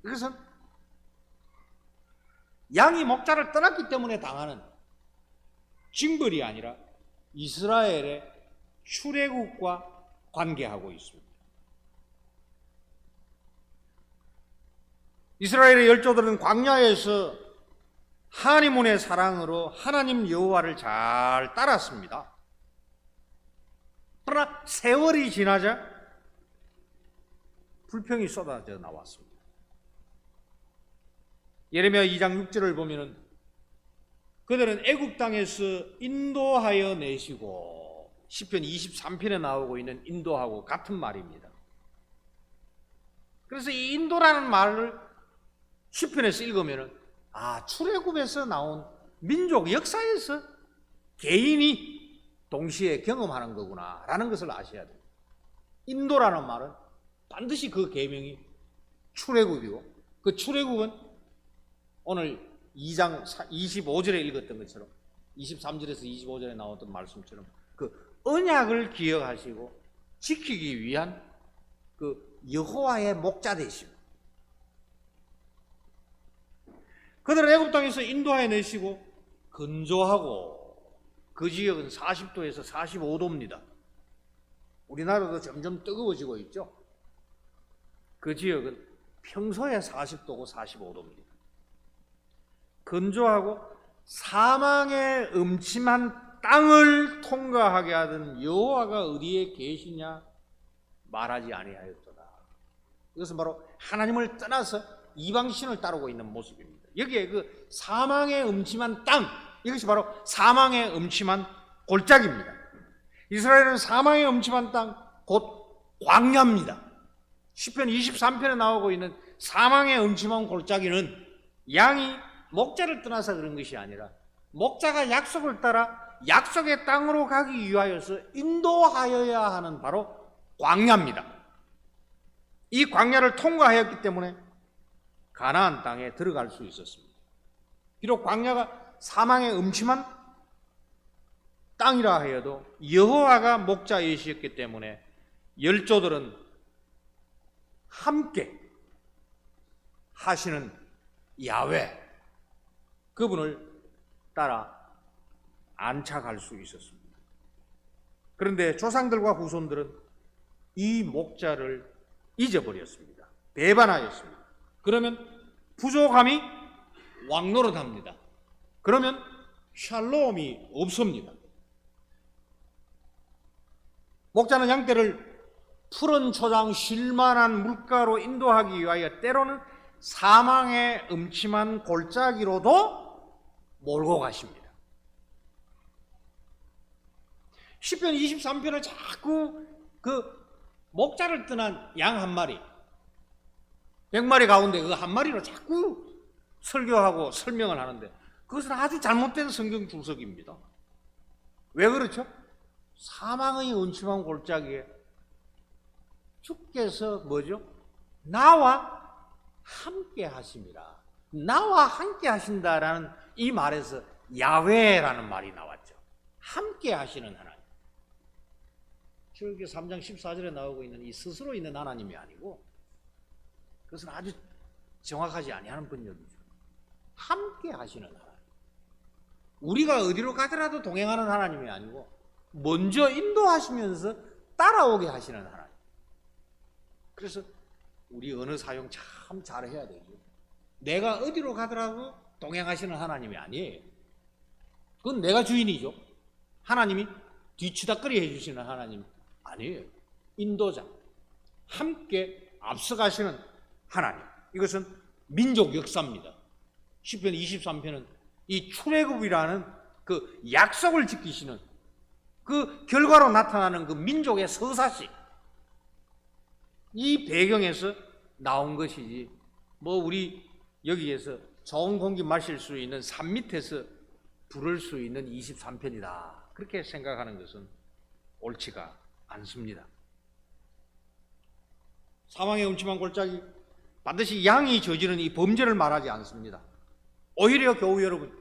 이것은 양이 목자를 떠났기 때문에 당하는 징벌이 아니라 이스라엘의 출애굽과 관계하고 있습니다. 이스라엘의 열조들은 광야에서 하나님의 사랑으로 하나님 여호와를 잘 따랐습니다. 그러나 세월이 지나자 불평이 쏟아져 나왔습니다. 예레미야 2장 6절을 보면은 그들은 애굽 땅에서 인도하여 내시고, 시편 23편에 나오고 있는 인도하고 같은 말입니다. 그래서 이 인도라는 말을 시편에서 읽으면은 출애굽에서 나온 민족 역사에서 개인이 동시에 경험하는 거구나라는 것을 아셔야 돼요. 인도라는 말은 반드시 그 계명이 출애굽이고, 그 출애굽은 오늘 2장 25절에 읽었던 것처럼 23절에서 25절에 나왔던 말씀처럼 그 언약을 기억하시고 지키기 위한 그 여호와의 목자 되시고, 그들은 애굽 땅에서 인도하여 내시고 건조하고, 그 지역은 40도에서 45도입니다. 우리나라도 점점 뜨거워지고 있죠. 그 지역은 평소에 40도고 45도입니다. 건조하고 사망의 음침한 땅을 통과하게 하던 여호와가 어디에 계시냐 말하지 아니하였도다. 이것은 바로 하나님을 떠나서 이방신을 따르고 있는 모습입니다. 여기에 그 사망의 음침한 땅, 이것이 바로 사망의 음침한 골짜기입니다. 이스라엘은 사망의 음침한 땅, 곧 광야입니다. 시편 23편에 나오고 있는 사망의 음침한 골짜기는 양이 목자를 떠나서 그런 것이 아니라 목자가 약속을 따라 약속의 땅으로 가기 위하여서 인도하여야 하는 바로 광야입니다. 이 광야를 통과하였기 때문에 가나안 땅에 들어갈 수 있었습니다. 비록 광야가 사망의 음침한 땅이라 하여도 여호와가 목자이셨기 때문에 열조들은 함께 하시는 야훼, 그분을 따라 안착할 수 있었습니다. 그런데 조상들과 후손들은 이 목자를 잊어버렸습니다. 배반하였습니다. 그러면 부족함이 왕노릇합니다. 그러면 샬롬이 없습니다. 목자는 양떼를 푸른 초장 쉴만한 물가로 인도하기 위하여 때로는 사망의 음침한 골짜기로도 몰고 가십니다. 시편 23편을 자꾸 그 목자를 떠난 양 한 마리, 100마리 가운데 그 한 마리로 자꾸 설교하고 설명을 하는데 그것은 아주 잘못된 성경 주석입니다. 왜 그렇죠? 사망의 음침한 골짜기에 주께서 뭐죠? 나와 함께 하심이라. 나와 함께 하신다라는 이 말에서 야훼라는 말이 나왔죠. 함께 하시는 하나님. 출애굽기 3장 14절에 나오고 있는 이 스스로 있는 하나님이 아니고 그것은 아주 정확하지 아니하는 번역이죠. 함께 하시는 하나님. 우리가 어디로 가더라도 동행하는 하나님이 아니고 먼저 인도하시면서 따라오게 하시는 하나님. 그래서 우리 언어 사용 참 잘해야 되죠. 내가 어디로 가더라도 동행하시는 하나님이 아니에요. 그건 내가 주인이죠. 하나님이 뒤치다거리 해주시는 하나님 아니에요. 인도자, 함께 앞서가시는 하나님. 이것은 민족 역사입니다. 시편 23편은 이 출애굽이라는 그 약속을 지키시는 그 결과로 나타나는 그 민족의 서사시, 이 배경에서 나온 것이지 뭐 우리 여기에서 좋은 공기 마실 수 있는 산 밑에서 부를 수 있는 23편이다 그렇게 생각하는 것은 옳지가 않습니다. 사망의 음침한 골짜기, 반드시 양이 저지른 이 범죄를 말하지 않습니다. 오히려 교우 여러분,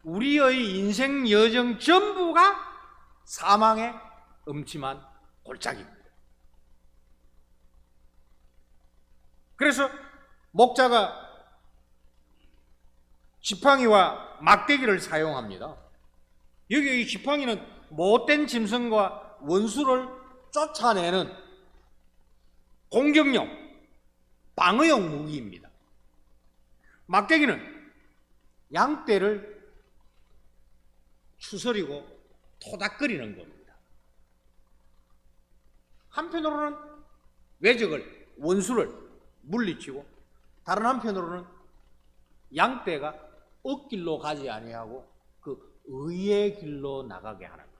우리의 인생 여정 전부가 사망의 음침한 골짜기입니다. 그래서 목자가 지팡이와 막대기를 사용합니다. 여기 이 지팡이는 못된 짐승과 원수를 쫓아내는 공격용, 방어용 무기입니다. 막대기는 양떼를 추스리고 토닥거리는 겁니다. 한편으로는 외적을, 원수를 물리치고 다른 한편으로는 양떼가 억길로 가지 아니하고 그 의의 길로 나가게 하는 거예요.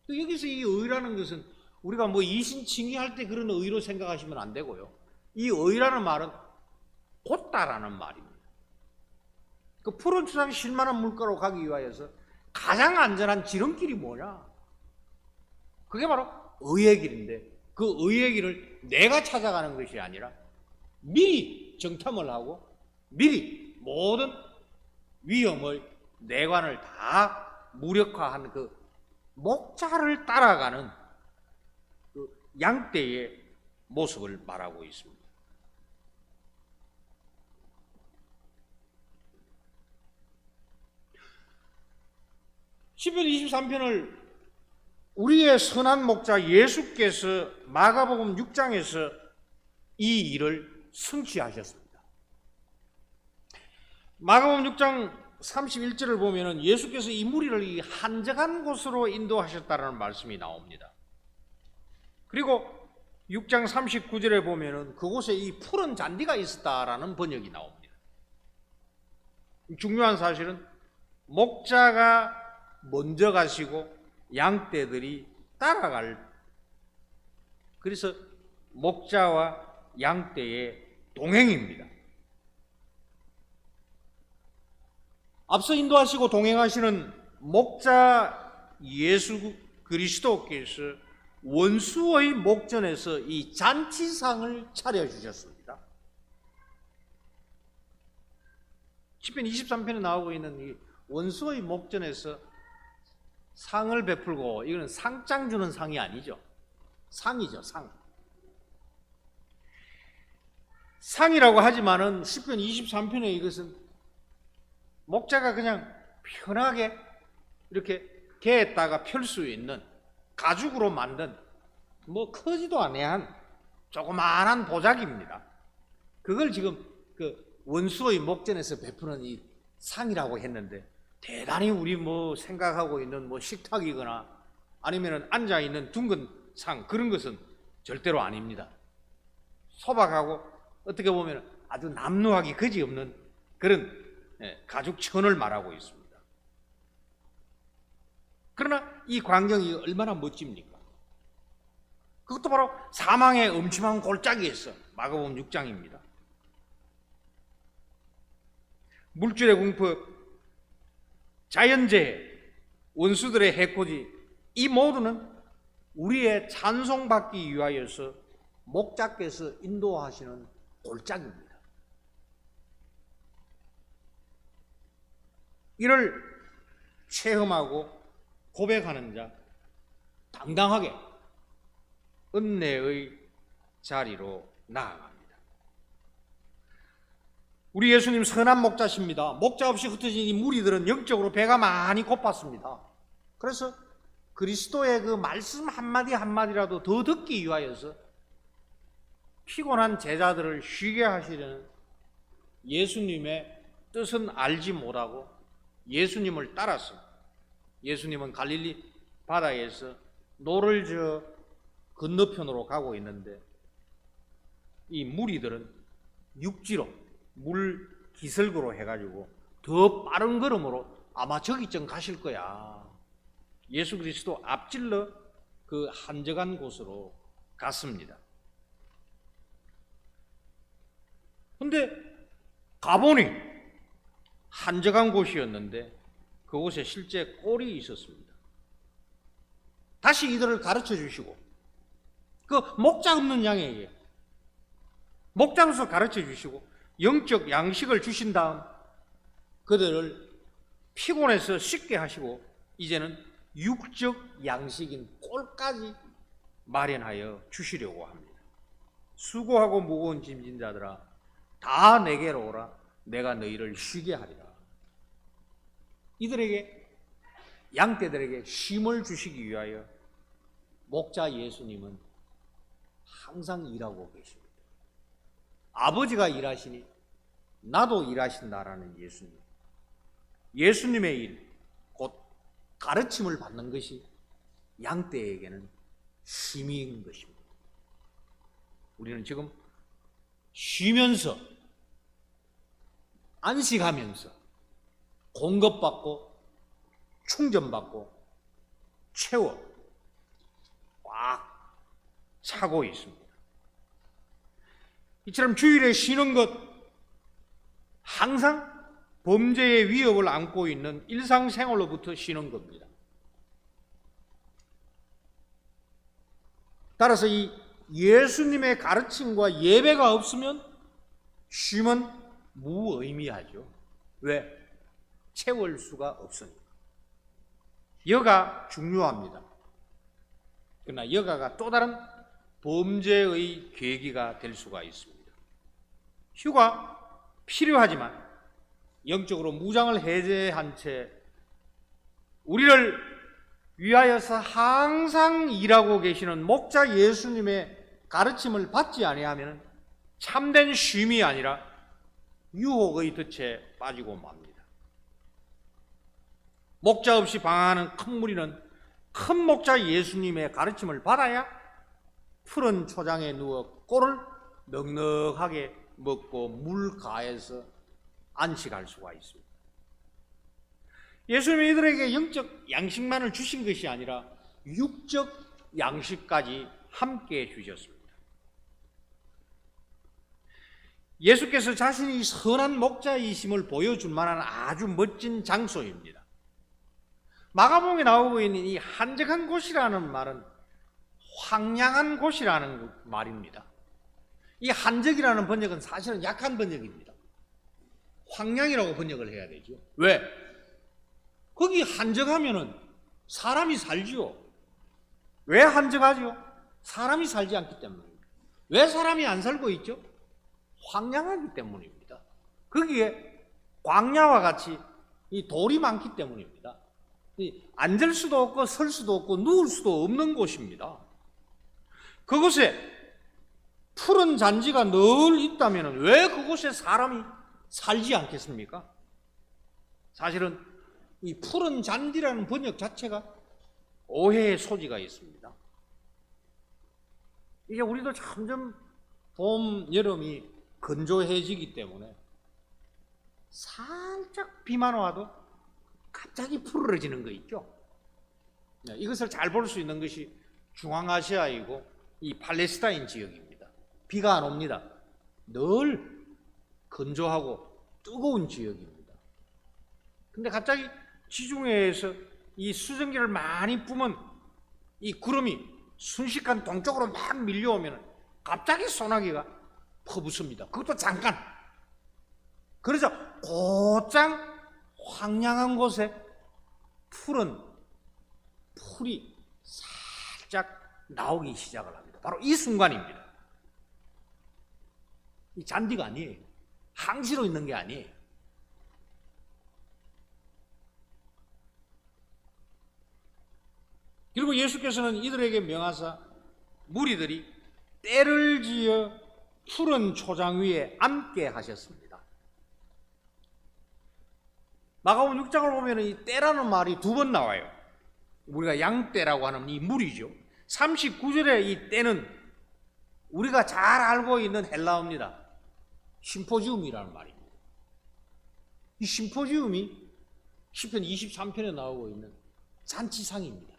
또 여기서 이 의라는 것은 우리가 뭐 이신칭의할 때 그런 의로 생각하시면 안 되고요. 이 의라는 말은 곧다라는 말입니다. 그 푸른 초장 쉴만한 물가로 가기 위하여서 가장 안전한 지름길이 뭐냐? 그게 바로 의의 길인데 그 의의 길을 내가 찾아가는 것이 아니라 미리 정탐을 하고 미리 모든 위험을 내관을 다 무력화한 그 목자를 따라가는 그 양떼의 모습을 말하고 있습니다. 시편 23편을 우리의 선한 목자 예수께서 마가복음 6장에서 이 일을 성취하셨습니다. 마가복음 6장 31절을 보면은 예수께서 이 무리를 이 한적한 곳으로 인도하셨다는 말씀이 나옵니다. 그리고 6장 39절에 보면은 그곳에 이 푸른 잔디가 있었다라는 번역이 나옵니다. 중요한 사실은 목자가 먼저 가시고 양떼들이 따라갈, 그래서 목자와 양떼의 동행입니다. 앞서 인도하시고 동행하시는 목자 예수 그리스도께서 원수의 목전에서 이 잔치상을 차려주셨습니다. 시편 23편에 나오고 있는 이 원수의 목전에서 상을 베풀고, 이거는 상장 주는 상이 아니죠. 상이죠, 상. 상이라고 하지만은 시편 23편에 이것은 목자가 그냥 편하게 이렇게 개에다가 펼 수 있는 가죽으로 만든 뭐 크지도 않은 조그마한 보자기입니다. 그걸 지금 그 원수의 목전에서 베푸는 이 상이라고 했는데, 대단히 우리 뭐 생각하고 있는 뭐 식탁이거나 아니면은 앉아 있는 둥근 상 그런 것은 절대로 아닙니다. 소박하고 어떻게 보면 아주 남루하기 그지없는 그런 가죽 천을 말하고 있습니다. 그러나 이 광경이 얼마나 멋집니까? 그것도 바로 사망의 음침한 골짜기에서 마가복음 6장입니다. 물질의 공포, 자연재해, 원수들의 해코지, 이 모두는 우리의 찬송받기 위하여서 목자께서 인도하시는 골짜기입니다. 이를 체험하고 고백하는 자, 당당하게 은혜의 자리로 나아갑니다. 우리 예수님 선한 목자십니다. 목자 없이 흩어진 이 무리들은 영적으로 배가 많이 고팠습니다. 그래서 그리스도의 그 말씀 한마디 한마디라도 더 듣기 위하여서 피곤한 제자들을 쉬게 하시려는 예수님의 뜻은 알지 못하고 예수님을 따라서 예수님은 갈릴리 바다에서 노를 저어 건너편으로 가고 있는데 이 무리들은 육지로 물 기슭으로 해가지고 더 빠른 걸음으로 아마 저기쯤 가실 거야. 예수 그리스도 앞질러 그 한적한 곳으로 갔습니다. 근데 가보니 한적한 곳이었는데 그곳에 실제 꼴이 있었습니다. 다시 이들을 가르쳐 주시고 그 목자 없는 양에게 목자로서 가르쳐 주시고 영적 양식을 주신 다음 그들을 피곤해서 씻게 하시고 이제는 육적 양식인 꼴까지 마련하여 주시려고 합니다. 수고하고 무거운 짐진 자들아 다 내게로 오라 내가 너희를 쉬게 하리라. 이들에게 양떼들에게 쉼을 주시기 위하여 목자 예수님은 항상 일하고 계십니다. 아버지가 일하시니 나도 일하신다라는 예수님. 예수님의 일, 곧 가르침을 받는 것이 양떼에게는 쉼인 것입니다. 우리는 지금 쉬면서 안식하면서 공급받고 충전받고 채워 꽉 차고 있습니다. 이처럼 주일에 쉬는 것 항상 범죄의 위협을 안고 있는 일상생활로부터 쉬는 겁니다. 따라서 이 예수님의 가르침과 예배가 없으면 쉼은 무의미하죠. 왜? 채울 수가 없으니까. 여가 중요합니다. 그러나 여가가 또 다른 범죄의 계기가 될 수가 있습니다. 휴가 필요하지만 영적으로 무장을 해제한 채 우리를 위하여서 항상 일하고 계시는 목자 예수님의 가르침을 받지 아니하면 참된 쉼이 아니라 유혹의 덫에 빠지고 맙니다. 목자 없이 방황하는 큰 무리는 큰 목자 예수님의 가르침을 받아야 푸른 초장에 누워 꼴을 넉넉하게 먹고 물가에서 안식할 수가 있습니다. 예수님이 이들에게 영적 양식만을 주신 것이 아니라 육적 양식까지 함께 주셨습니다. 예수께서 자신이 선한 목자이심을 보여줄 만한 아주 멋진 장소입니다. 마가복음에 나오고 있는 이 한적한 곳이라는 말은 황량한 곳이라는 말입니다. 이 한적이라는 번역은 사실은 약한 번역입니다. 황량이라고 번역을 해야 되죠. 왜? 거기 한적하면은 사람이 살지요. 왜 한적하죠? 사람이 살지 않기 때문입니다. 왜 사람이 안 살고 있죠? 황량하기 때문입니다. 거기에 광야와 같이 이 돌이 많기 때문입니다. 앉을 수도 없고 설 수도 없고 누울 수도 없는 곳입니다. 그곳에 푸른 잔디가 늘 있다면 왜 그곳에 사람이 살지 않겠습니까? 사실은 이 푸른 잔디라는 번역 자체가 오해의 소지가 있습니다. 이제 우리도 점점 봄, 여름이 건조해지기 때문에 살짝 비만 와도 갑자기 푸르러지는 거 있죠. 이것을 잘 볼 수 있는 것이 중앙아시아이고 이 팔레스타인 지역입니다. 비가 안 옵니다. 늘 건조하고 뜨거운 지역입니다. 근데 갑자기 지중해에서 이 수증기를 많이 뿜은 이 구름이 순식간 동쪽으로 막 밀려오면 갑자기 소나기가 퍼붓습니다. 그것도 잠깐. 그래서 곧장 황량한 곳에 푸른 풀이 살짝 나오기 시작을 합니다. 바로 이 순간입니다. 이 잔디가 아니에요. 항시로 있는 게 아니에요. 그리고 예수께서는 이들에게 명하사 무리들이 때를 지어 푸른 초장 위에 앉게 하셨습니다. 마가복음 6장을 보면 이 때라는 말이 2번 나와요. 우리가 양떼라고 하는 이 물이죠. 39절에 이 때는 우리가 잘 알고 있는 헬라어입니다. 심포지움이라는 말입니다. 이 심포지움이 시편 23편에 나오고 있는 잔치상입니다.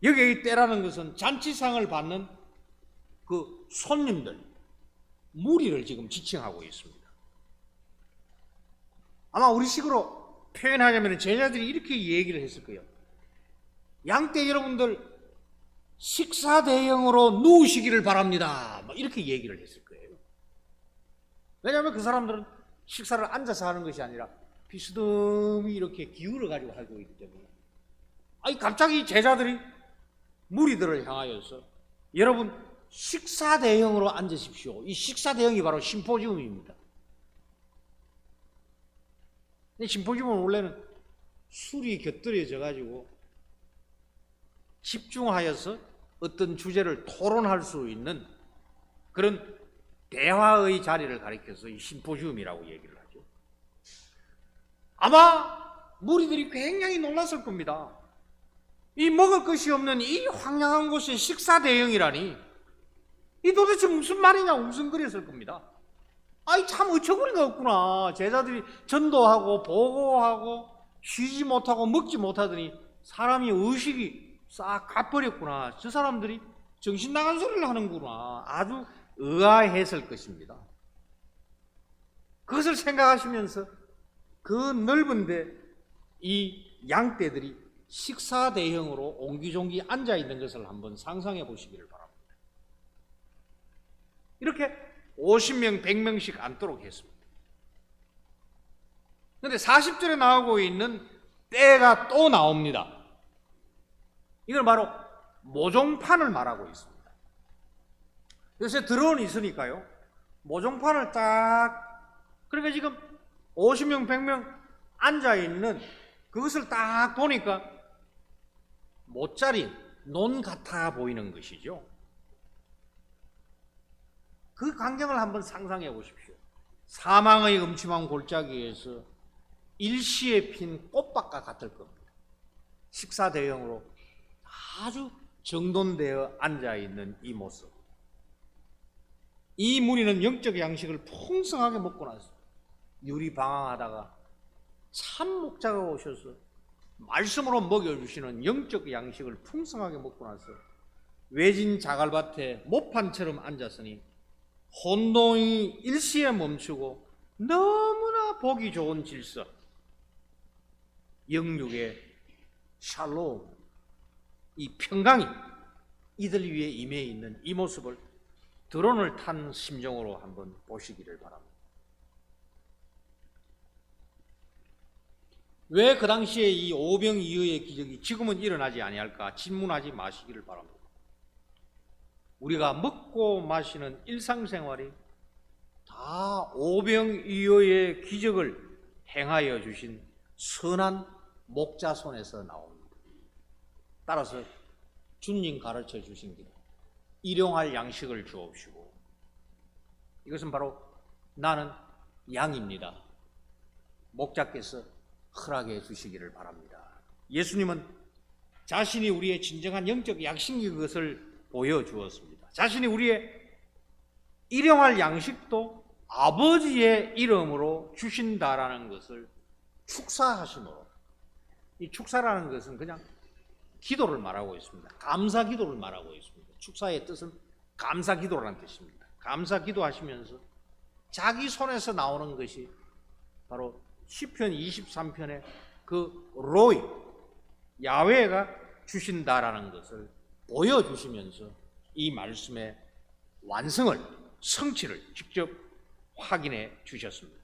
여기에 이 때라는 것은 잔치상을 받는 그 손님들, 무리를 지금 지칭하고 있습니다. 아마 우리식으로 표현하자면 제자들이 이렇게 얘기를 했을 거예요. 양떼 여러분들 식사 대형으로 누우시기를 바랍니다. 이렇게 얘기를 했을 거예요. 왜냐하면 그 사람들은 식사를 앉아서 하는 것이 아니라 비스듬히 이렇게 기울어 가지고 하고 있기 때문에. 아니 갑자기 제자들이 무리들을 향하여서 여러분 식사 대형으로 앉으십시오. 이 식사 대형이 바로 심포지움입니다. 심포지움은 원래는 술이 곁들여져 가지고 집중하여서 어떤 주제를 토론할 수 있는 그런 대화의 자리를 가리켜서 이 심포지움이라고 얘기를 하죠. 아마 무리들이 굉장히 놀랐을 겁니다. 이 먹을 것이 없는 이 황량한 곳에 식사 대형이라니 이 도대체 무슨 말이냐 웃음거렸을 겁니다. 아이 참 어처구니가 없구나. 제자들이 전도하고 보고하고 쉬지 못하고 먹지 못하더니 사람이 의식이 싹 가버렸구나. 저 사람들이 정신 나간 소리를 하는구나. 아주 의아했을 것입니다. 그것을 생각하시면서 그 넓은데 이 양떼들이 식사 대형으로 옹기종기 앉아 있는 것을 한번 상상해 보시기를 바랍니다. 이렇게 50명, 100명씩 앉도록 했습니다. 그런데 40절에 나오고 있는 때가 또 나옵니다. 이걸 바로 모종판을 말하고 있습니다. 요새 드론 있으니까요. 모종판을 딱, 그러니까 지금 50명, 100명 앉아 있는 그것을 딱 보니까 모짜리, 논 같아 보이는 것이죠. 그 광경을 한번 상상해 보십시오. 사망의 음침한 골짜기에서 일시에 핀 꽃밭과 같을 겁니다. 식사 대형으로 아주 정돈되어 앉아있는 이 모습. 이 무리는 영적 양식을 풍성하게 먹고 나서 유리방황하다가 참 목자가 오셔서 말씀으로 먹여주시는 영적 양식을 풍성하게 먹고 나서 외진 자갈밭에 모판처럼 앉았으니 혼돈이 일시에 멈추고 너무나 보기 좋은 질서, 영육의 샬롬, 이 평강이 이들 위에 임해 있는 이 모습을 드론을 탄 심정으로 한번 보시기를 바랍니다. 왜 그 당시에 이 오병이어의 기적이 지금은 일어나지 아니할까 질문하지 마시기를 바랍니다. 우리가 먹고 마시는 일상생활이 다 오병이어의 기적을 행하여 주신 선한 목자 손에서 나옵니다. 따라서 주님 가르쳐 주신 길, 일용할 양식을 주옵시고, 이것은 바로 나는 양입니다. 목자께서 허락해 주시기를 바랍니다. 예수님은 자신이 우리의 진정한 영적 약식인 것을 보여주었습니다. 자신이 우리의 일용할 양식도 아버지의 이름으로 주신다라는 것을 축사하심으로, 이 축사라는 것은 그냥 기도를 말하고 있습니다. 감사 기도를 말하고 있습니다. 축사의 뜻은 감사 기도라는 뜻입니다. 감사 기도하시면서 자기 손에서 나오는 것이 바로 시편 23편의 그 로이, 야훼가 주신다라는 것을 보여주시면서 이 말씀의 완성을, 성취를 직접 확인해 주셨습니다.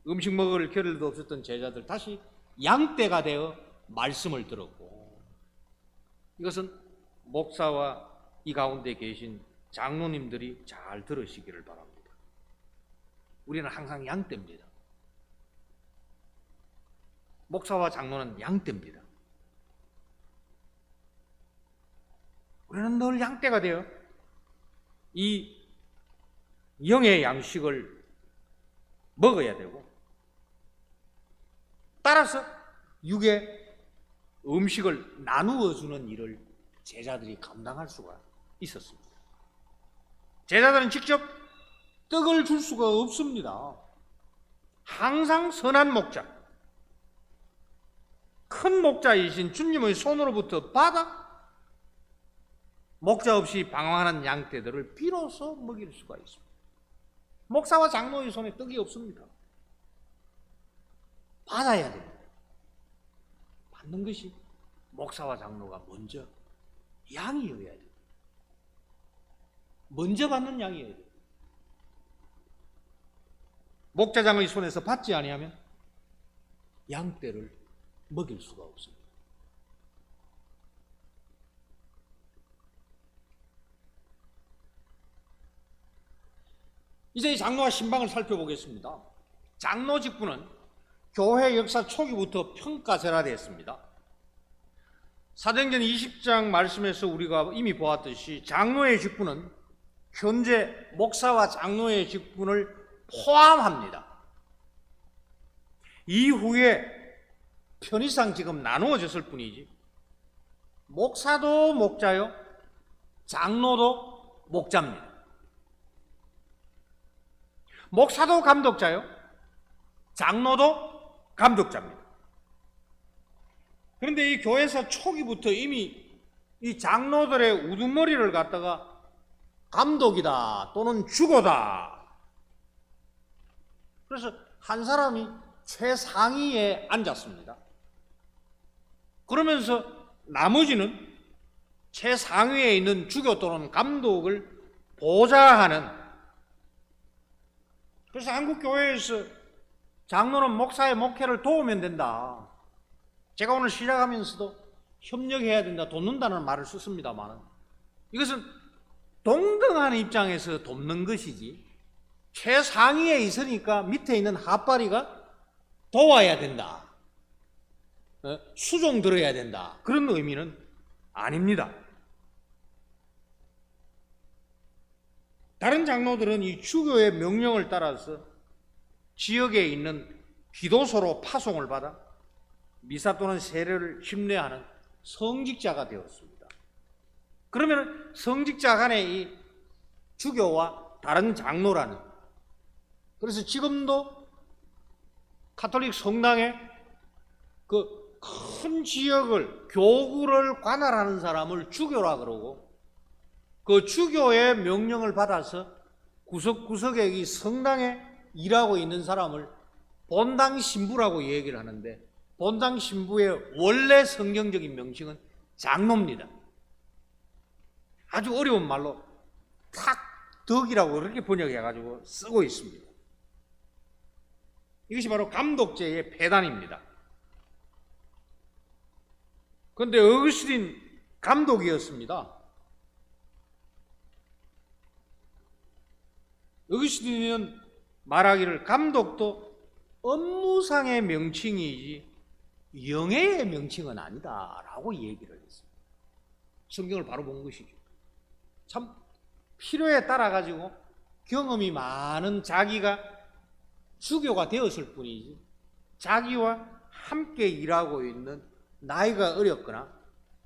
음식 먹을 겨를도 없었던 제자들 다시 양떼가 되어 말씀을 들었고, 이것은 목사와 이 가운데 계신 장로님들이 잘 들으시기를 바랍니다. 우리는 항상 양떼입니다. 목사와 장로는 양떼입니다. 우리는 늘 양떼가 되어 이 영의 양식을 먹어야 되고, 따라서 육의 음식을 나누어 주는 일을 제자들이 감당할 수가 있었습니다. 제자들은 직접 떡을 줄 수가 없습니다. 항상 선한 목자, 큰 목자이신 주님의 손으로부터 받아 목자 없이 방황하는 양떼들을 비로소 먹일 수가 있습니다. 목사와 장로의 손에 떡이 없습니다. 받아야 됩니다. 받는 것이 목사와 장로가 먼저 양이어야 됩니다. 먼저 받는 양이어야 됩니다. 목자장의 손에서 받지 아니하면 양떼를 먹일 수가 없습니다. 이제 이 장로와 신방을 살펴보겠습니다. 장로 직분은 교회 역사 초기부터 평가절하되었습니다. 사도행전 20장 말씀에서 우리가 이미 보았듯이 장로의 직분은 현재 목사와 장로의 직분을 포함합니다. 이후에 편의상 지금 나누어졌을 뿐이지, 목사도 목자요, 장로도 목자입니다. 목사도 감독자요, 장로도 감독자입니다. 그런데 이 교회사 초기부터 이미 이 장로들의 우두머리를 갖다가 감독이다 또는 주고다, 그래서 한 사람이 최상위에 앉았습니다. 그러면서 나머지는 최상위에 있는 주교 또는 감독을 보좌하는, 그래서 한국 교회에서 장로는 목사의 목회를 도우면 된다. 제가 오늘 시작하면서도 협력해야 된다, 돕는다는 말을 썼습니다만, 이것은 동등한 입장에서 돕는 것이지 최상위에 있으니까 밑에 있는 핫바리가 도와야 된다, 수종 들어야 된다, 그런 의미는 아닙니다. 다른 장로들은 이 주교의 명령을 따라서 지역에 있는 기도소로 파송을 받아 미사 또는 세례를 심례하는 성직자가 되었습니다. 그러면 성직자 간의 이 주교와 다른 장로라는, 그래서 지금도 가톨릭 성당에 그 큰 지역을, 교구를 관할하는 사람을 주교라 그러고, 그 주교의 명령을 받아서 구석구석에 이 성당에 일하고 있는 사람을 본당 신부라고 얘기를 하는데, 본당 신부의 원래 성경적인 명칭은 장로입니다. 아주 어려운 말로 탁덕이라고 그렇게 번역해가지고 쓰고 있습니다. 이것이 바로 감독제의 폐단입니다. 그런데 어거스틴 감독이었습니다. 어거스틴은 말하기를 감독도 업무상의 명칭이지 영예의 명칭은 아니다라고 얘기를 했습니다. 성경을 바로 본 것이죠. 참 필요에 따라 가지고 경험이 많은 자기가 주교가 되었을 뿐이지, 자기와 함께 일하고 있는 나이가 어렸거나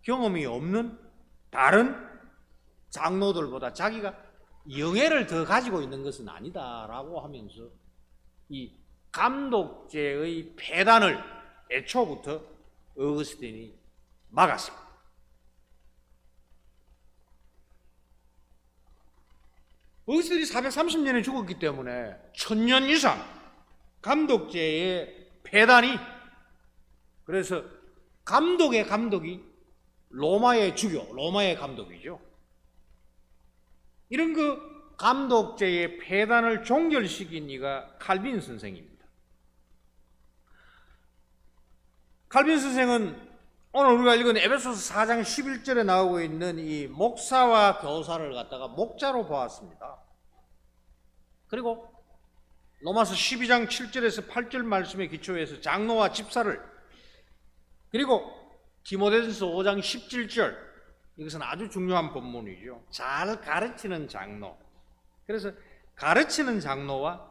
경험이 없는 다른 장로들보다 자기가 영예를 더 가지고 있는 것은 아니다라고 하면서 이 감독제의 폐단을 애초부터 어거스틴이 막았습니다. 어거스틴이 430년에 죽었기 때문에 1000년 이상 감독제의 폐단이, 그래서 감독의 감독이 로마의 주교, 로마의 감독이죠. 이런 그 감독제의 폐단을 종결시킨 이가 칼빈 선생입니다. 칼빈 선생은 오늘 우리가 읽은 에베소서 4장 11절에 나오고 있는 이 목사와 교사를 갖다가 목자로 보았습니다. 그리고 로마서 12장 7절에서 8절 말씀에 기초해서 장로와 집사를, 그리고 디모데전서 5장 17절, 이것은 아주 중요한 본문이죠. 잘 가르치는 장로. 그래서 가르치는 장로와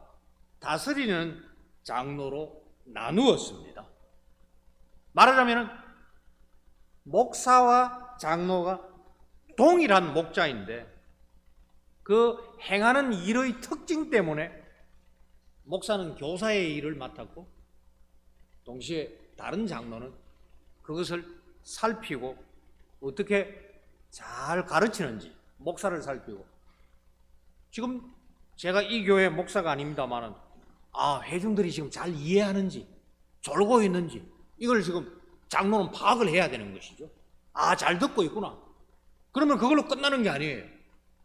다스리는 장로로 나누었습니다. 말하자면 목사와 장로가 동일한 목자인데 그 행하는 일의 특징 때문에 목사는 교사의 일을 맡았고 동시에 다른 장로는 그것을 살피고 어떻게 잘 가르치는지 목사를 살피고, 지금 제가 이 교회 목사가 아닙니다만은 회중들이 지금 잘 이해하는지 졸고 있는지 이걸 지금 장로는 파악을 해야 되는 것이죠. 잘 듣고 있구나. 그러면 그걸로 끝나는 게 아니에요.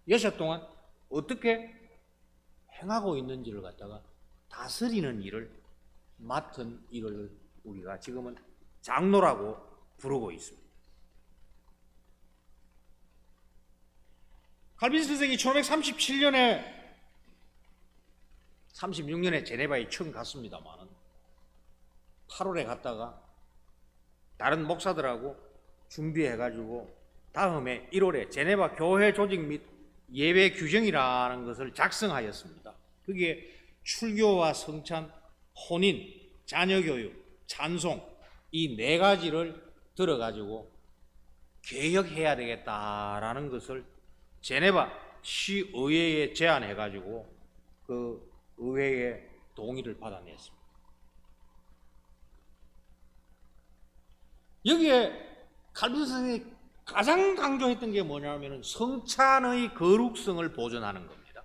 여섯 동안 어떻게 행하고 있는지를 갖다가 다스리는 일을 맡은 일을 우리가 지금은 장로라고 부르고 있습니다. 칼빈 선생이 1537년에 36년에 제네바에 처음 갔습니다만 8월에 갔다가 다른 목사들하고 준비해가지고 다음에 1월에 제네바 교회 조직 및 예배 규정이라는 것을 작성하였습니다. 거기에 출교와 성찬, 혼인, 자녀교육, 찬송 이 네 가지를 들어가지고 개혁해야 되겠다라는 것을 제네바 시의회에 제안해가지고 그 의회의 동의를 받아냈습니다. 여기에 칼빈 선생이 가장 강조했던 게 뭐냐면 성찬의 거룩성을 보존하는 겁니다.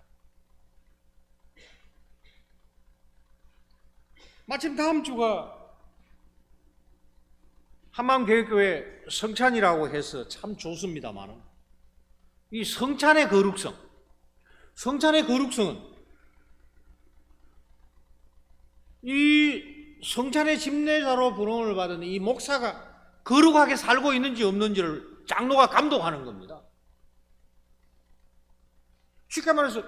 마침 다음 주가 한마음교회교회 성찬이라고 해서 참 좋습니다만 이 성찬의 거룩성, 성찬의 거룩성은 이 성찬의 집례자로 부름을 받은 이 목사가 거룩하게 살고 있는지 없는지를 장로가 감독하는 겁니다. 쉽게 말해서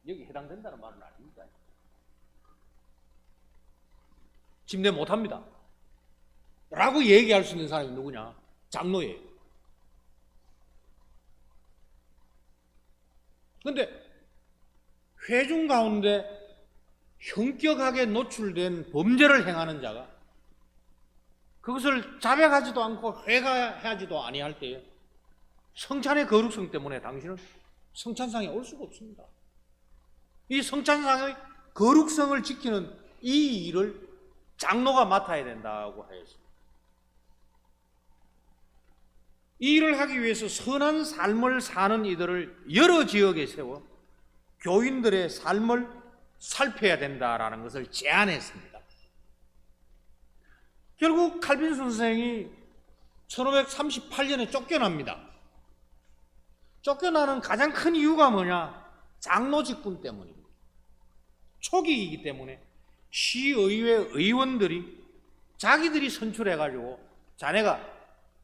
여기 해당된다는 말은 아닙니다. 집례 못합니다 라고 얘기할 수 있는 사람이 누구냐? 장로예요. 그런데 회중 가운데 형격하게 노출된 범죄를 행하는 자가 그것을 자백하지도 않고 회개하지도 아니할 때에 성찬의 거룩성 때문에 당신은 성찬상에 올 수가 없습니다. 이 성찬상의 거룩성을 지키는 이 일을 장로가 맡아야 된다고 하였습니다. 이 일을 하기 위해서 선한 삶을 사는 이들을 여러 지역에 세워 교인들의 삶을 살펴야 된다라는 것을 제안했습니다. 결국 칼빈 선생이 1538년에 쫓겨납니다. 쫓겨나는 가장 큰 이유가 뭐냐? 장로 직분 때문입니다. 초기이기 때문에 시의회 의원들이 자기들이 선출해가지고 자네가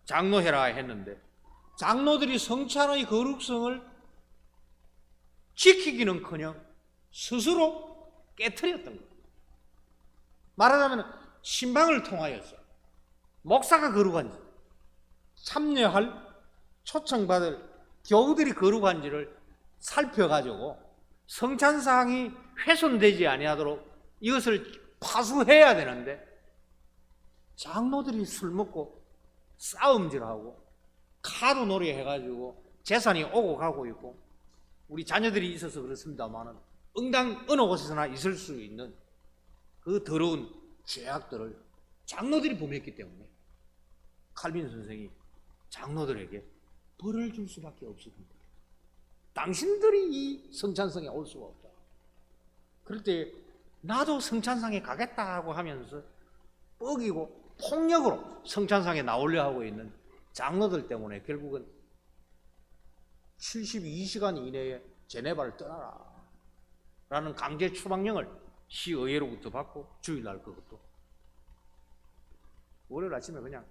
장로해라 했는데 장로들이 성찬의 거룩성을 지키기는커녕 스스로 깨트렸던 겁니다. 말하자면 신방을 통하여서 목사가 거룩한지 참여할 초청받을 교우들이 거룩한지를 살펴가지고 성찬상이 훼손되지 아니하도록 이것을 파수해야 되는데 장로들이 술 먹고 싸움질하고 카드놀이 해가지고 재산이 오고 가고 있고, 우리 자녀들이 있어서 그렇습니다만은 응당 어느 곳에서나 있을 수 있는 그 더러운 죄악들을 장로들이 범했기 때문에 칼빈 선생이 장로들에게 벌을 줄 수밖에 없습니다. 당신들이 이 성찬성에 올 수가 없다. 그럴 때 나도 성찬상에 가겠다 고 하면서 뻐기고 폭력으로 성찬상에 나오려 하고 있는 장로들 때문에 결국은 72시간 이내에 제네바를 떠나라 라는 강제 추방령을 시의회로부터 받고 주일날 그것도 월요일 아침에 그냥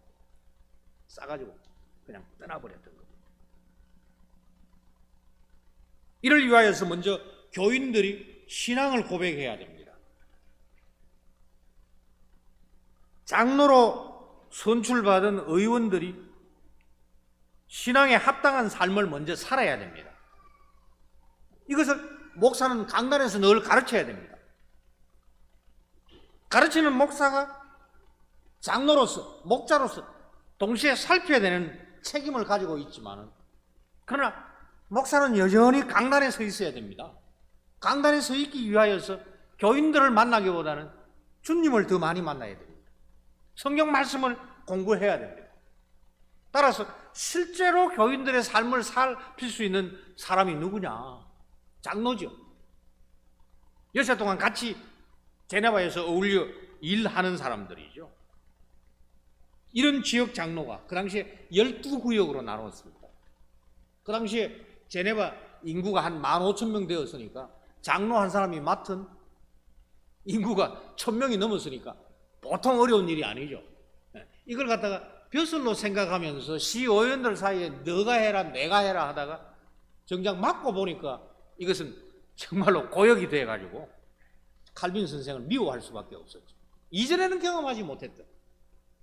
싸가지고 그냥 떠나버렸던 겁니다. 이를 위하여서 먼저 교인들이 신앙을 고백해야 됩니다. 장로로 선출받은 의원들이 신앙에 합당한 삶을 먼저 살아야 됩니다. 이것을 목사는 강단에서 늘 가르쳐야 됩니다. 가르치는 목사가 장로로서, 목자로서 동시에 살펴야 되는 책임을 가지고 있지만은, 그러나 목사는 여전히 강단에 서 있어야 됩니다. 강단에 서 있기 위하여서 교인들을 만나기보다는 주님을 더 많이 만나야 됩니다. 성경 말씀을 공부해야 됩니다. 따라서 실제로 교인들의 삶을 살필 수 있는 사람이 누구냐? 장로죠. 여세 동안 같이 제네바에서 어울려 일하는 사람들이죠. 이런 지역 장로가 그 당시에 12구역으로 나눴습니다. 그 당시에 제네바 인구가 한 15,000명 되었으니까 장로 한 사람이 맡은 인구가 1,000명이 넘었으니까 보통 어려운 일이 아니죠. 이걸 갖다가 벼슬로 생각하면서 시의원들 사이에 너가 해라 내가 해라 하다가 정작 맡고 보니까 이것은 정말로 고역이 돼가지고 칼빈 선생을 미워할 수밖에 없었죠. 이전에는 경험하지 못했던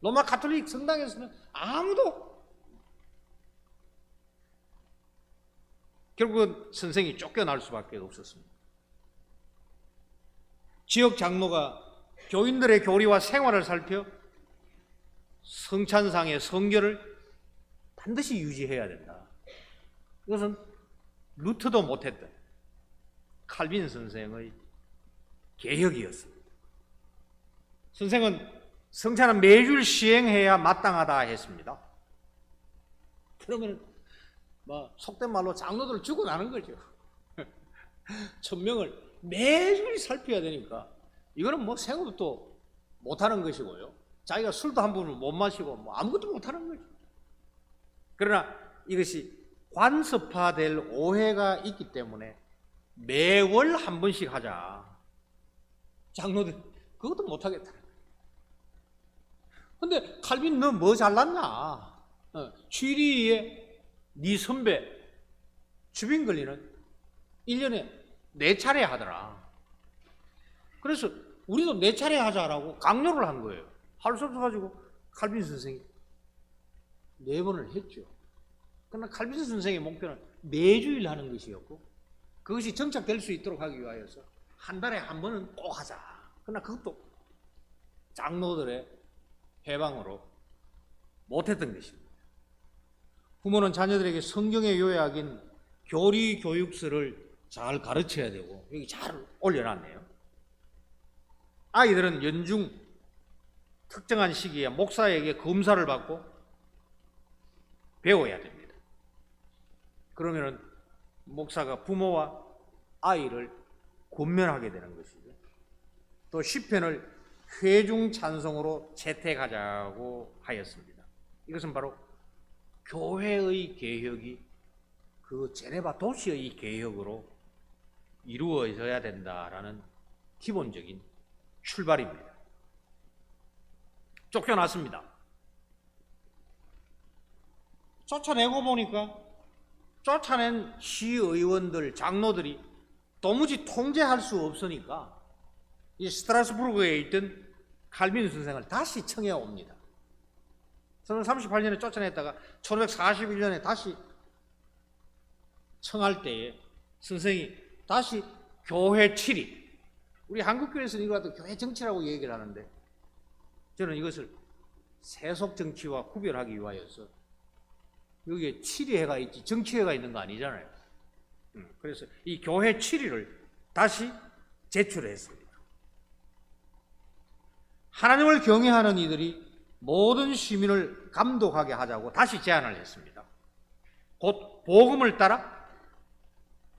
로마 가톨릭 성당에서는 아무도 결국은 선생이 쫓겨날 수밖에 없었습니다. 지역 장로가 교인들의 교리와 생활을 살펴 성찬상의 성결을 반드시 유지해야 된다. 이것은 루터도 못했던 칼빈 선생의 개혁이었습니다. 선생은 성찬은 매주 시행해야 마땅하다 했습니다. 그러면 속된 말로 장로들 죽어나는 거죠. 1,000명을 매주 살펴야 되니까 이거는 생업도 못하는 것이고요. 자기가 술도 한 번을 못 마시고 아무것도 못하는 거죠. 그러나 이것이 관습화될 오해가 있기 때문에 매월 한 번씩 하자. 장로들 그것도 못하겠다. 근데 칼빈 너 뭐 잘났냐? 취리에 네 선배 주빈글리는 1년에 4차례 하더라. 그래서 우리도 4차례 하자라고 강요를 한 거예요. 할 수 없어가지고 칼빈 선생이 4번을 했죠. 그러나 칼빈 선생의 목표는 매주일 하는 것이었고 그것이 정착될 수 있도록 하기 위하여서 한 달에 한 번은 꼭 하자. 그러나 그것도 장로들의 해방으로 못했던 것입니다. 부모는 자녀들에게 성경의 요약인 교리 교육서를 잘 가르쳐야 되고 여기 잘 올려놨네요. 아이들은 연중 특정한 시기에 목사에게 검사를 받고 배워야 됩니다. 그러면 목사가 부모와 아이를 권면하게 되는 것이죠. 또 시편을 회중 찬송으로 채택하자고 하였습니다. 이것은 바로 교회의 개혁이 그 제네바 도시의 개혁으로 이루어져야 된다라는 기본적인 출발입니다. 쫓겨났습니다. 쫓아내고 보니까 쫓아낸 시의원들, 장로들이 도무지 통제할 수 없으니까 이 스트라스부르크에 있던 칼빈 선생을 다시 청해 옵니다. 1938년에 쫓아냈다가 1541년에 다시 청할 때에 선생이 다시 교회 출입, 우리 한국교회에서는 이걸 갖다 교회 정치라고 얘기를 하는데 저는 이것을 세속 정치와 구별하기 위하여서 여기에 치리회가 있지 정치회가 있는 거 아니잖아요. 그래서 이 교회 치리를 다시 제출했습니다. 하나님을 경외하는 이들이 모든 시민을 감독하게 하자고 다시 제안을 했습니다. 곧 복음을 따라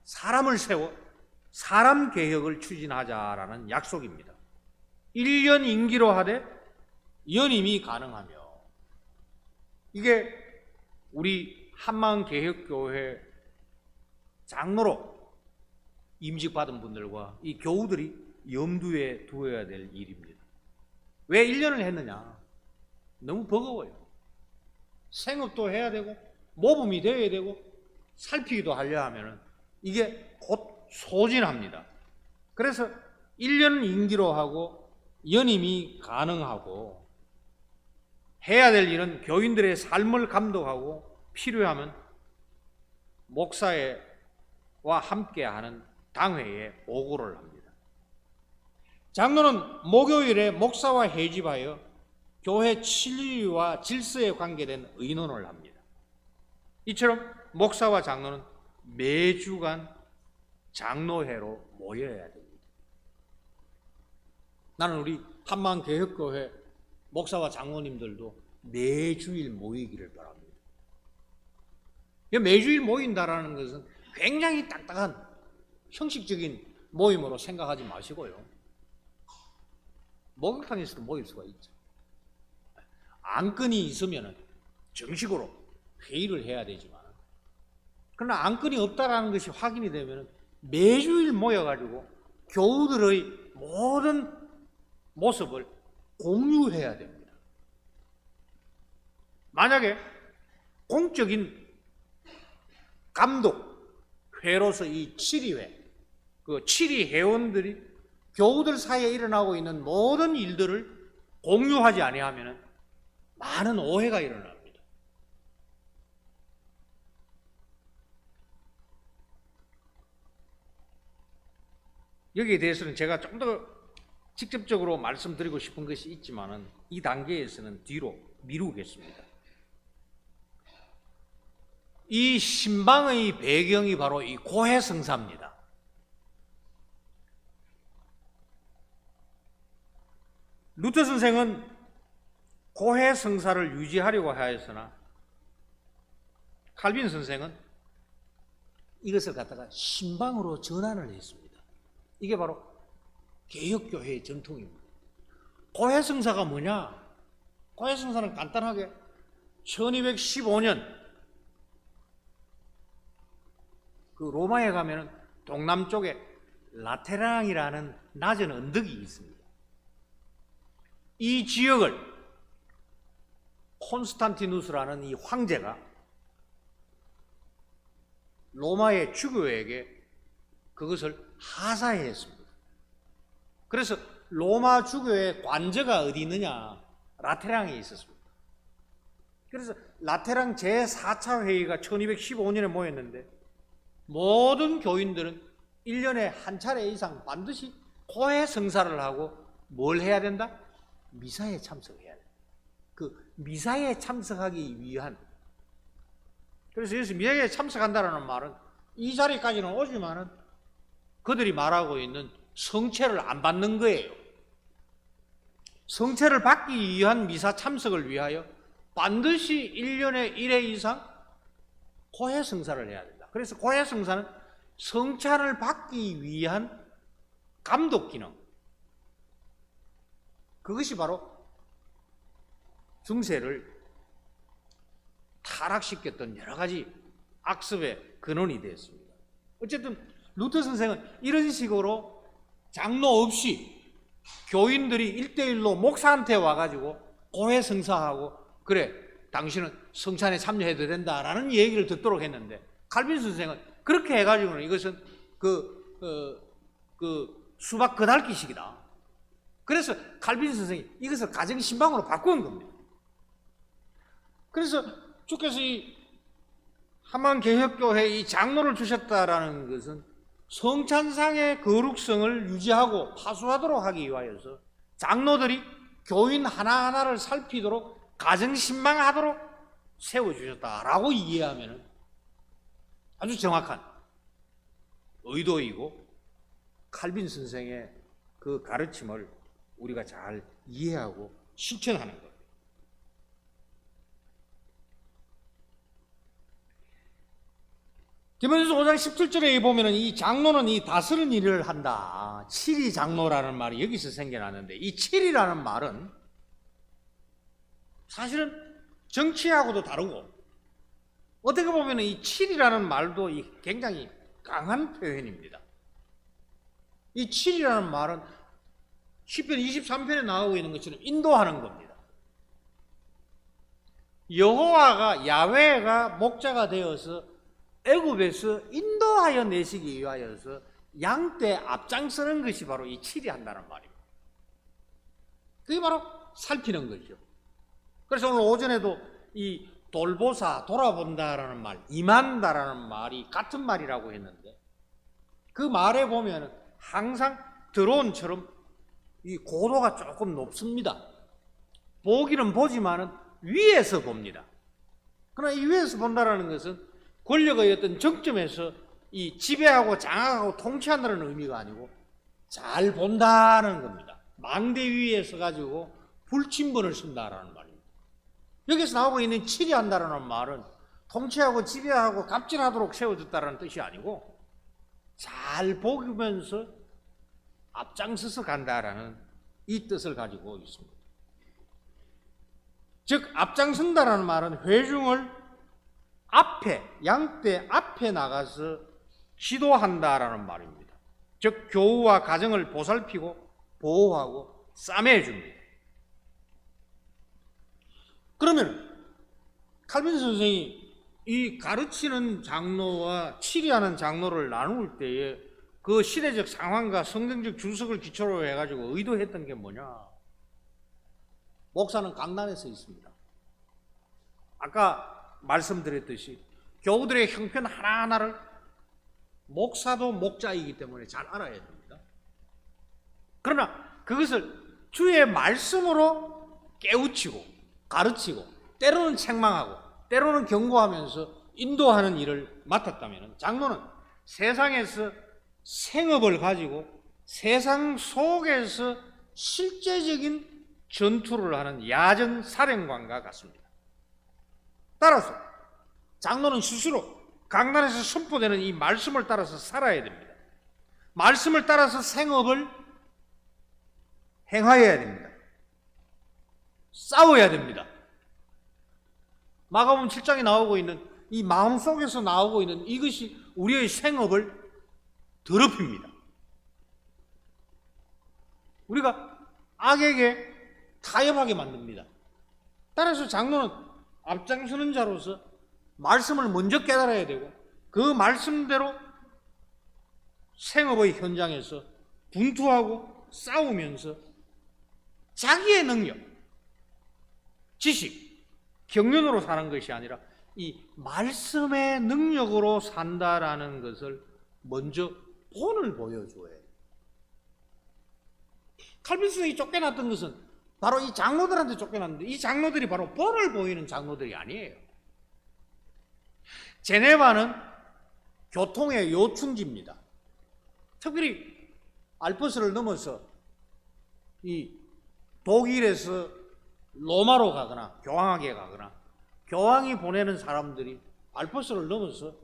사람을 세워 사람 개혁을 추진하자라는 약속입니다. 1년 임기로 하되 연임이 가능하며, 이게 우리 한마음개혁교회 장로로 임직받은 분들과 이 교우들이 염두에 두어야 될 일입니다. 왜 1년을 했느냐? 너무 버거워요. 생업도 해야 되고 모범이 되어야 되고 살피기도 하려 하면은 이게 곧 소진합니다. 그래서 1년 임기로 하고 연임이 가능하고, 해야 될 일은 교인들의 삶을 감독하고 필요하면 목사와 함께하는 당회에 보고를 합니다. 장로는 목요일에 목사와 회집하여 교회 진리와 질서에 관계된 의논을 합니다. 이처럼 목사와 장로는 매주간 장로회로 모여야 됩니다. 나는 우리 한마음개혁교회 목사와 장로님들도 매주일 모이기를 바랍니다. 매주일 모인다라는 것은 굉장히 딱딱한 형식적인 모임으로 생각하지 마시고요. 목욕탕에서도 모일 수가 있죠. 안건이 있으면 정식으로 회의를 해야 되지만, 그러나 안건이 없다라는 것이 확인이 되면 매주일 모여가지고 교우들의 모든 모습을 공유해야 됩니다. 만약에 공적인 감독회로서 이 치리회, 그 치리 회원들이 교우들 사이에 일어나고 있는 모든 일들을 공유하지 아니하면 많은 오해가 일어납니다. 여기에 대해서는 제가 좀 더 직접적으로 말씀드리고 싶은 것이 있지만은 이 단계에서는 뒤로 미루겠습니다. 이 신방의 배경이 바로 이 고해성사입니다. 루터 선생은 고해성사를 유지하려고 하였으나 칼빈 선생은 이것을 갖다가 신방으로 전환을 했습니다. 이게 바로 개혁교회의 전통입니다. 고해성사가 뭐냐? 고해성사는 간단하게 1215년 그 로마에 가면은 동남쪽에 라테랑이라는 낮은 언덕이 있습니다. 이 지역을 콘스탄티누스라는 이 황제가 로마의 주교에게 그것을 하사했습니다. 그래서 로마 주교의 관저가 어디 있느냐? 라테랑에 있었습니다. 그래서 라테랑 제4차 회의가 1215년에 모였는데 모든 교인들은 1년에 한 차례 이상 반드시 고해성사를 하고 뭘 해야 된다? 미사에 참석해야 된다. 그 미사에 참석하기 위한, 그래서 여기서 미사에 참석한다는 말은 이 자리까지는 오지만은 그들이 말하고 있는 성체를 안 받는 거예요. 성체를 받기 위한 미사 참석을 위하여 반드시 1년에 1회 이상 고해성사를 해야 된다. 그래서 고해성사는 성찬을 받기 위한 감독 기능, 그것이 바로 중세를 타락시켰던 여러 가지 악습의 근원이 되었습니다. 어쨌든 루터 선생은 이런 식으로 장로 없이 교인들이 1대1로 목사한테 와가지고 고해성사하고, 그래 당신은 성찬에 참여해도 된다라는 얘기를 듣도록 했는데, 칼빈 선생은 그렇게 해가지고는 이것은 수박 그달기식이다. 그래서 칼빈 선생이 이것을 가정신방으로 바꾼 겁니다. 그래서 주께서 이 한마음개혁교회에 이 장로를 주셨다라는 것은 성찬상의 거룩성을 유지하고 파수하도록 하기 위하여서 장로들이 교인 하나하나를 살피도록 가정신망하도록 세워주셨다라고 이해하면 아주 정확한 의도이고 칼빈 선생의 그 가르침을 우리가 잘 이해하고 실천하는 것. 디모데후서 5장 17절에 보면은 이 장로는 이 다스리는 일을 한다. 칠이 장로라는 말이 여기서 생겨났는데, 이 칠이라는 말은 사실은 정치하고도 다르고, 어떻게 보면은 이 칠이라는 말도 굉장히 강한 표현입니다. 이 칠이라는 말은 시편 23편에 나오고 있는 것처럼 인도하는 겁니다. 여호와가, 야훼가 목자가 되어서 애굽에서 인도하여 내시기 위하여서 양떼 앞장서는 것이 바로 이 칠이한다는 말입니다. 그게 바로 살피는 거죠. 그래서 오늘 오전에도 이 돌보사, 돌아본다라는 말, 임한다라는 말이 같은 말이라고 했는데, 그 말에 보면 항상 드론처럼 이 고도가 조금 높습니다. 보기는 보지만은 위에서 봅니다. 그러나 이 위에서 본다라는 것은 권력의 어떤 정점에서 이 지배하고 장악하고 통치한다는 의미가 아니고 잘 본다는 겁니다. 망대 위에 서가지고 불침번을 쓴다라는 말입니다. 여기서 나오고 있는 치리한다라는 말은 통치하고 지배하고 갑질하도록 세워줬다라는 뜻이 아니고 잘 보면서 앞장서서 간다라는 이 뜻을 가지고 있습니다. 즉 앞장선다라는 말은 회중을 앞에, 양떼 앞에 나가서 지도한다라는 말입니다. 즉 교우와 가정을 보살피고 보호하고 싸매줍니다. 그러면 칼빈 선생이 이 가르치는 장로와 치리하는 장로를 나눌 때에 그 시대적 상황과 성경적 주석을 기초로 해가지고 의도했던 게 뭐냐? 목사는 강단에 서 있습니다. 아까 말씀드렸듯이 교우들의 형편 하나하나를 목사도 목자이기 때문에 잘 알아야 됩니다. 그러나 그것을 주의 말씀으로 깨우치고 가르치고 때로는 책망하고 때로는 경고하면서 인도하는 일을 맡았다면 장로는 세상에서 생업을 가지고 세상 속에서 실제적인 전투를 하는 야전 사령관과 같습니다. 따라서 장로는 스스로 강단에서 선포되는 이 말씀을 따라서 살아야 됩니다. 말씀을 따라서 생업을 행하여야 됩니다. 싸워야 됩니다. 마가복음 7장에 나오고 있는 이 마음속에서 나오고 있는 이것이 우리의 생업을 더럽힙니다. 우리가 악에게 타협하게 만듭니다. 따라서 장로는 앞장서는 자로서 말씀을 먼저 깨달아야 되고 그 말씀대로 생업의 현장에서 분투하고 싸우면서 자기의 능력, 지식, 경륜으로 사는 것이 아니라 이 말씀의 능력으로 산다라는 것을 먼저 본을 보여줘야 해요. 칼빈 선생이 쫓겨났던 것은 바로 이 장로들한테 쫓겨났는데 이 장로들이 바로 본을 보이는 장로들이 아니에요. 제네바는 교통의 요충지입니다. 특별히 알프스를 넘어서 이 독일에서 로마로 가거나 교황에게 가거나 교황이 보내는 사람들이 알프스를 넘어서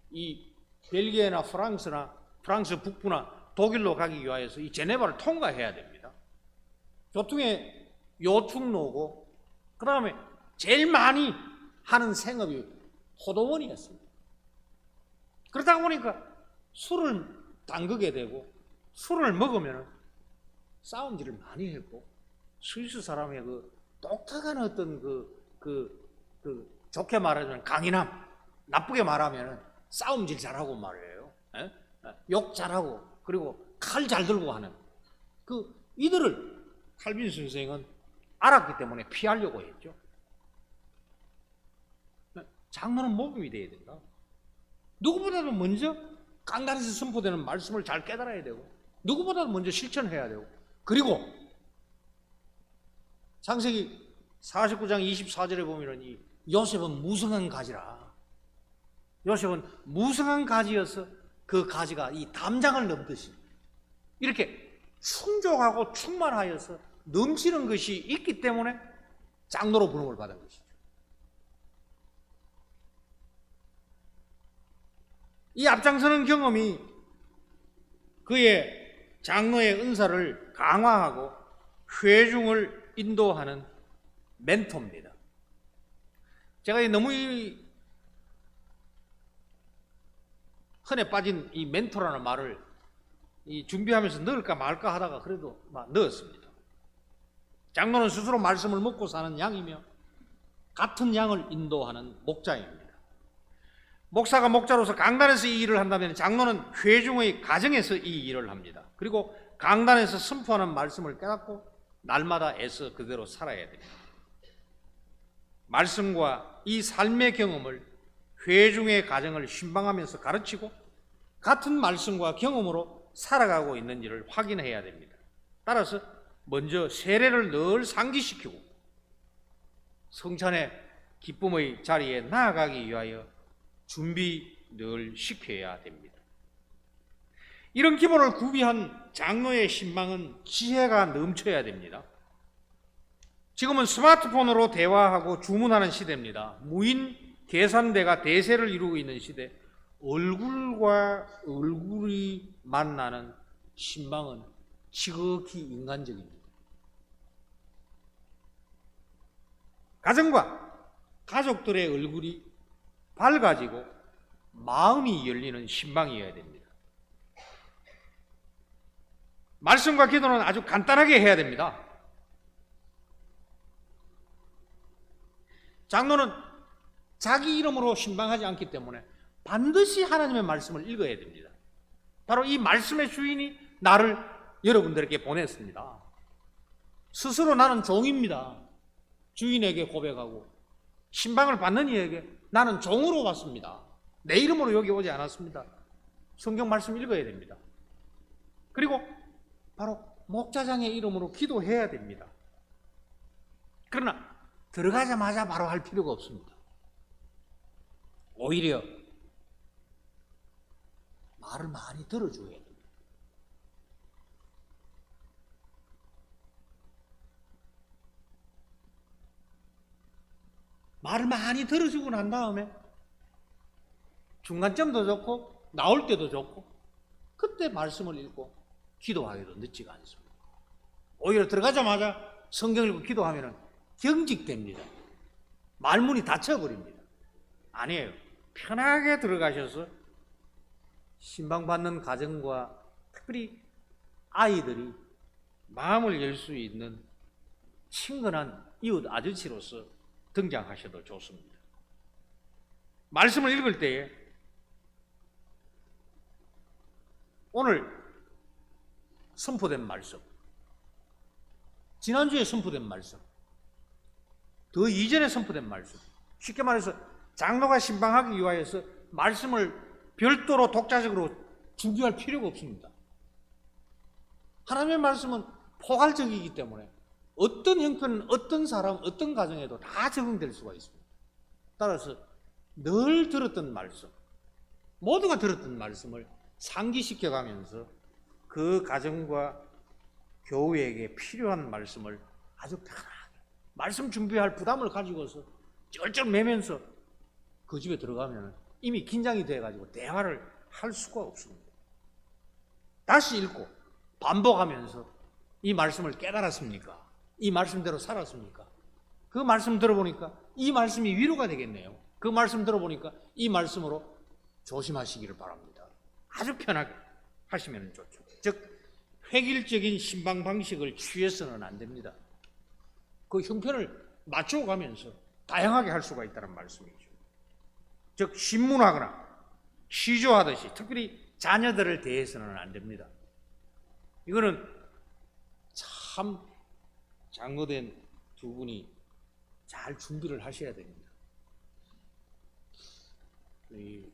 이 벨기에나 프랑스나 프랑스 북부나 독일로 가기 위하여서 이 제네바를 통과해야 됩니다. 교통의 요충로고 그 다음에 제일 많이 하는 생업이 포도원이었습니다. 그러다 보니까 술을 담그게 되고 술을 먹으면 싸움질을 많이 했고 스위스 사람의 그 독특한 어떤 좋게 말하자면 강인함, 나쁘게 말하면 싸움질 잘하고 말이에요. 욕 잘하고 그리고 칼 잘 들고 하는 이들을 칼빈 선생은 알았기 때문에 피하려고 했죠. 장로는 모범이 되어야 된다. 누구보다도 먼저 강단에서 선포되는 말씀을 잘 깨달아야 되고 누구보다도 먼저 실천해야 되고 그리고 창세기 49장 24절에 보면은 이 요셉은 무성한 가지라. 요셉은 무성한 가지여서 그 가지가 이 담장을 넘듯이 이렇게 충족하고 충만하여서 넘치는 것이 있기 때문에 장로로 부름을 받은 것이죠. 이 앞장서는 경험이 그의 장로의 은사를 강화하고 회중을 인도하는 멘토입니다. 제가 너무 흔해 빠진 이 멘토라는 말을 준비하면서 넣을까 말까 하다가 그래도 넣었습니다. 장로는 스스로 말씀을 먹고 사는 양이며 같은 양을 인도하는 목자입니다. 목사가 목자로서 강단에서 이 일을 한다면 장로는 회중의 가정에서 이 일을 합니다. 그리고 강단에서 선포하는 말씀을 깨닫고 날마다 애써 그대로 살아야 됩니다. 말씀과 이 삶의 경험을 회중의 가정을 신방하면서 가르치고 같은 말씀과 경험으로 살아가고 있는지를 확인해야 됩니다. 따라서 먼저 세례를 늘 상기시키고 성찬의 기쁨의 자리에 나아가기 위하여 준비 늘 시켜야 됩니다. 이런 기본을 구비한 장로의 신방은 지혜가 넘쳐야 됩니다. 지금은 스마트폰으로 대화하고 주문하는 시대입니다. 무인 계산대가 대세를 이루고 있는 시대, 얼굴과 얼굴이 만나는 신방은 지극히 인간적입니다. 가정과 가족들의 얼굴이 밝아지고 마음이 열리는 신방이어야 됩니다. 말씀과 기도는 아주 간단하게 해야 됩니다. 장로는 자기 이름으로 신방하지 않기 때문에 반드시 하나님의 말씀을 읽어야 됩니다. 바로 이 말씀의 주인이 나를 여러분들에게 보냈습니다. 스스로 나는 종입니다. 주인에게 고백하고 신방을 받는 이에게 나는 종으로 왔습니다. 내 이름으로 여기 오지 않았습니다. 성경 말씀 읽어야 됩니다. 그리고 바로 목자장의 이름으로 기도해야 됩니다. 그러나 들어가자마자 바로 할 필요가 없습니다. 오히려 말을 많이 들어줘야 됩니다. 말을 많이 들어주고 난 다음에 중간점도 좋고 나올 때도 좋고 그때 말씀을 읽고 기도하기도 늦지가 않습니다. 오히려 들어가자마자 성경 읽고 기도하면 경직됩니다. 말문이 닫혀버립니다. 아니에요. 편하게 들어가셔서 신방받는 가정과 특별히 아이들이 마음을 열 수 있는 친근한 이웃 아저씨로서 등장하셔도 좋습니다. 말씀을 읽을 때에 오늘 선포된 말씀, 지난주에 선포된 말씀, 더 이전에 선포된 말씀, 쉽게 말해서 장로가 신방하기 위하여서 말씀을 별도로 독자적으로 준비할 필요가 없습니다. 하나님의 말씀은 포괄적이기 때문에 어떤 형편은 어떤 사람, 어떤 가정에도 다 적용될 수가 있습니다. 따라서 늘 들었던 말씀, 모두가 들었던 말씀을 상기시켜가면서 그 가정과 교우에게 필요한 말씀을 아주 편하게 말씀 준비할 부담을 가지고서 쩔쩔 매면서 그 집에 들어가면 이미 긴장이 돼가지고 대화를 할 수가 없습니다. 다시 읽고 반복하면서 이 말씀을 깨달았습니까? 이 말씀대로 살았습니까? 그 말씀 들어보니까 이 말씀이 위로가 되겠네요. 그 말씀 들어보니까 이 말씀으로 조심하시기를 바랍니다. 아주 편하게 하시면 좋죠. 즉 획일적인 신방 방식을 취해서는 안 됩니다. 그 형편을 맞춰가면서 다양하게 할 수가 있다는 말씀이죠. 즉 신문하거나 시조하듯이 특별히 자녀들을 대해서는 안 됩니다. 이거는 참 장로된 두 분이 잘 준비를 하셔야 됩니다. 이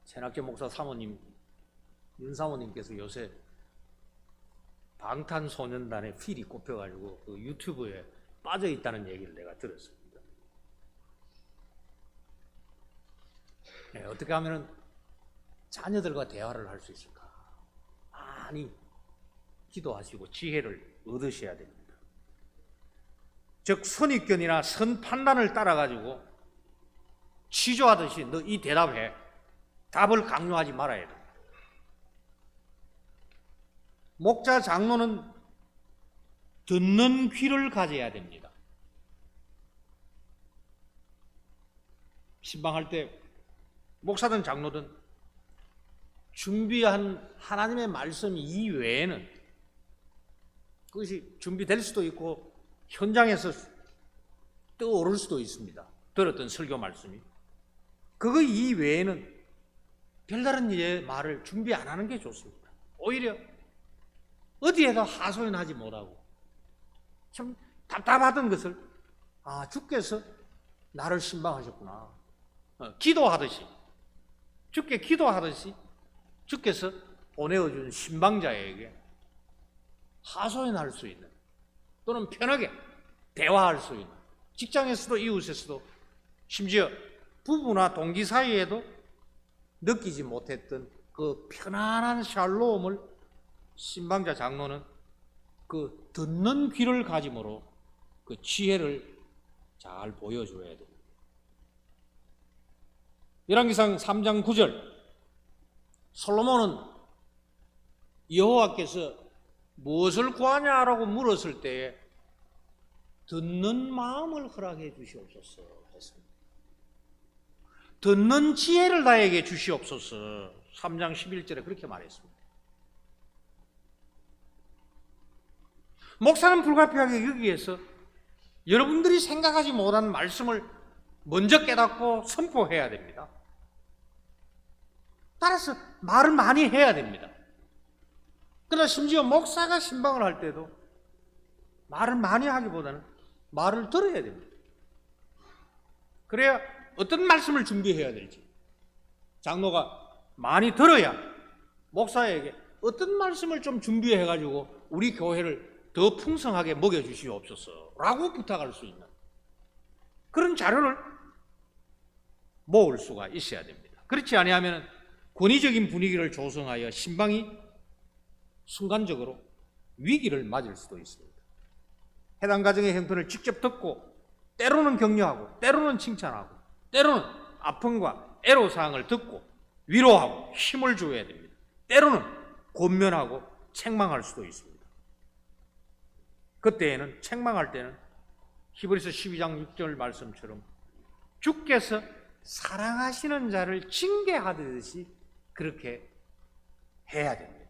최낙재 목사 사모님, 윤 사모님께서 요새 방탄소년단의 필이 꼽혀가지고 그 유튜브에 빠져 있다는 얘기를 내가 들었습니다. 네, 어떻게 하면 자녀들과 대화를 할 수 있을까? 많이 기도하시고 지혜를 얻으셔야 됩니다. 즉 선입견이나 선판단을 따라가지고 취조하듯이 너 이 대답해, 답을 강요하지 말아야 됩니다. 목자 장로는 듣는 귀를 가져야 됩니다. 신방할 때 목사든 장로든 준비한 하나님의 말씀 이외에는 그것이 준비될 수도 있고 현장에서 떠오를 수도 있습니다. 들었던 설교 말씀이. 그거 이외에는 별다른 말을 준비 안 하는 게 좋습니다. 오히려 어디에도 하소연하지 못하고 참 답답하던 것을 주께서 나를 신방하셨구나. 기도하듯이 주께 기도하듯이 주께서 보내어준 신방자에게 하소연할 수 있는 또는 편하게 대화할 수 있는 직장에서도 이웃에서도 심지어 부부나 동기 사이에도 느끼지 못했던 그 편안한 샬롬을 신방자 장로는 그 듣는 귀를 가짐으로 그 지혜를 잘 보여줘야 됩니다. 열왕기상 3장 9절 솔로몬은 여호와께서 무엇을 구하냐라고 물었을 때에 듣는 마음을 허락해 주시옵소서 했습니다. 듣는 지혜를 나에게 주시옵소서 3장 11절에 그렇게 말했습니다. 목사는 불가피하게 여기에서 여러분들이 생각하지 못한 말씀을 먼저 깨닫고 선포해야 됩니다. 따라서 말을 많이 해야 됩니다. 그러나 심지어 목사가 신방을 할 때도 말을 많이 하기보다는 말을 들어야 됩니다. 그래야 어떤 말씀을 준비해야 될지 장로가 많이 들어야 목사에게 어떤 말씀을 좀 준비해가지고 우리 교회를 더 풍성하게 먹여주시옵소서 라고 부탁할 수 있는 그런 자료를 모을 수가 있어야 됩니다. 그렇지 아니하면 권위적인 분위기를 조성하여 신방이 순간적으로 위기를 맞을 수도 있습니다. 해당 가정의 형편을 직접 듣고 때로는 격려하고 때로는 칭찬하고 때로는 아픔과 애로사항을 듣고 위로하고 힘을 줘야 됩니다. 때로는 권면하고 책망할 수도 있습니다. 그때에는 책망할 때는 히브리서 12장 6절 말씀처럼 주께서 사랑하시는 자를 징계하듯이 그렇게 해야 됩니다.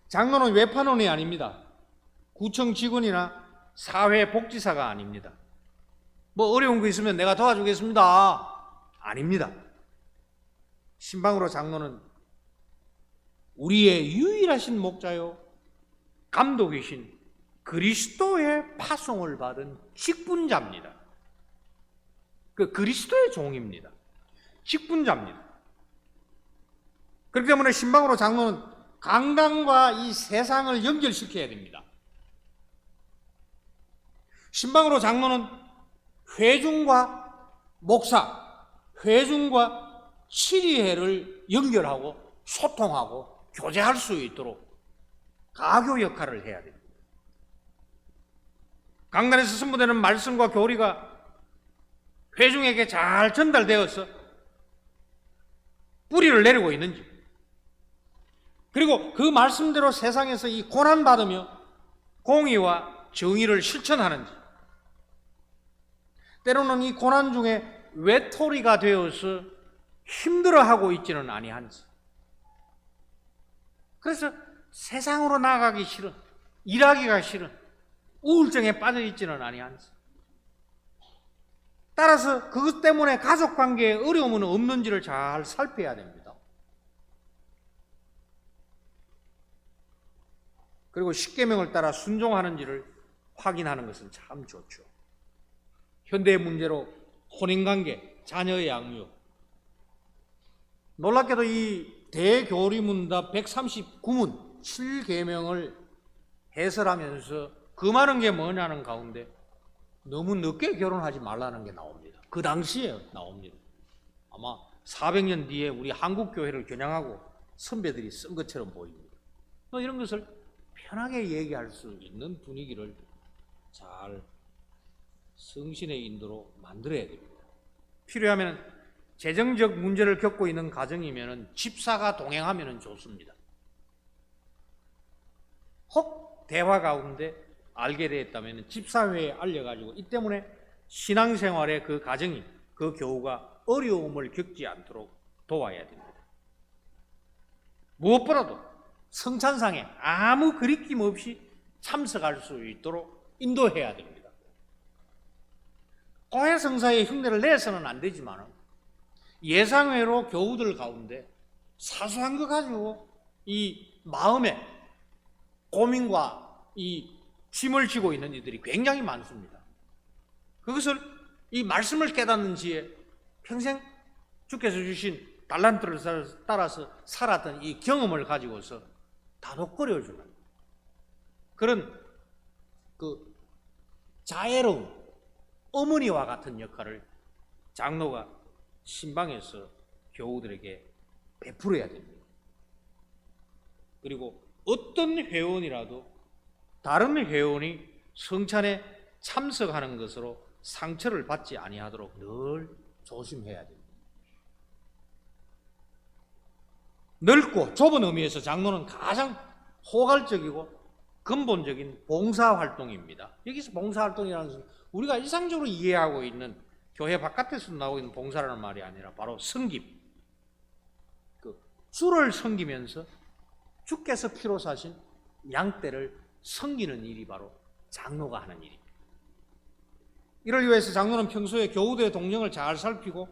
장로는 외판원이 아닙니다. 구청 직원이나 사회복지사가 아닙니다. 뭐 어려운 거 있으면 내가 도와주겠습니다. 아닙니다. 신방으로 장로는 우리의 유일하신 목자요 감독이신 그리스도의 파송을 받은 직분자입니다. 그 그리스도의 종입니다. 직분자입니다. 그렇기 때문에 신방으로 장로는 강단과 이 세상을 연결시켜야 됩니다. 신방으로 장로는 회중과 목사, 회중과 치리회를 연결하고 소통하고 교제할 수 있도록 가교 역할을 해야 됩니다. 강단에서 선포되는 말씀과 교리가 회중에게 잘 전달되어서 뿌리를 내리고 있는지, 그리고 그 말씀대로 세상에서 이 고난받으며 공의와 정의를 실천하는지, 때로는 이 고난 중에 외톨이가 되어서 힘들어하고 있지는 아니한지, 그래서 세상으로 나가기 싫은, 일하기가 싫은 우울증에 빠져 있지는 아니한지, 따라서 그것 때문에 가족관계에 어려움은 없는지를 잘 살펴야 됩니다. 그리고 십계명을 따라 순종하는지를 확인하는 것은 참 좋죠. 현대의 문제로 혼인관계, 자녀의 양육, 놀랍게도 이 대교리문답 139문 7계명을 해설하면서 그 많은 게 뭐냐는 가운데 너무 늦게 결혼하지 말라는 게 나옵니다. 그 당시에 나옵니다. 아마 400년 뒤에 우리 한국 교회를 겨냥하고 선배들이 쓴 것처럼 보입니다. 이런 것을 편하게 얘기할 수 있는 분위기를 잘 성신의 인도로 만들어야 됩니다. 필요하면 재정적 문제를 겪고 있는 가정이면 집사가 동행하면 좋습니다. 혹 대화 가운데 알게 되었다면 집사회에 알려가지고 이 때문에 신앙생활의 그 가정이, 그 교우가 어려움을 겪지 않도록 도와야 됩니다. 무엇보다도 성찬상에 아무 거리낌 없이 참석할 수 있도록 인도해야 됩니다. 교회 성사에 흉내를 내서는 안 되지만 예상외로 교우들 가운데 사소한 거 가지고 이 마음에 고민과 이 짐을 지고 있는 이들이 굉장히 많습니다. 그것을 이 말씀을 깨닫는 지에 평생 주께서 주신 달란트를 따라서 살았던 이 경험을 가지고서 다독거려주는 그런 그 자애로운 어머니와 같은 역할을 장로가 신방에서 교우들에게 베풀어야 됩니다. 그리고 어떤 회원이라도 다른 회원이 성찬에 참석하는 것으로 상처를 받지 아니하도록 늘 조심해야 됩니다. 넓고 좁은 의미에서 장로는 가장 포괄적이고 근본적인 봉사활동입니다. 여기서 봉사활동이라는 것은 우리가 일상적으로 이해하고 있는 교회 바깥에서 나오고 있는 봉사라는 말이 아니라 바로 섬김, 주를 섬기면서 주께서 피로 사신 양떼를 섬기는 일이 바로 장로가 하는 일입니다. 이를 위해서 장로는 평소에 교우들의 동정을 잘 살피고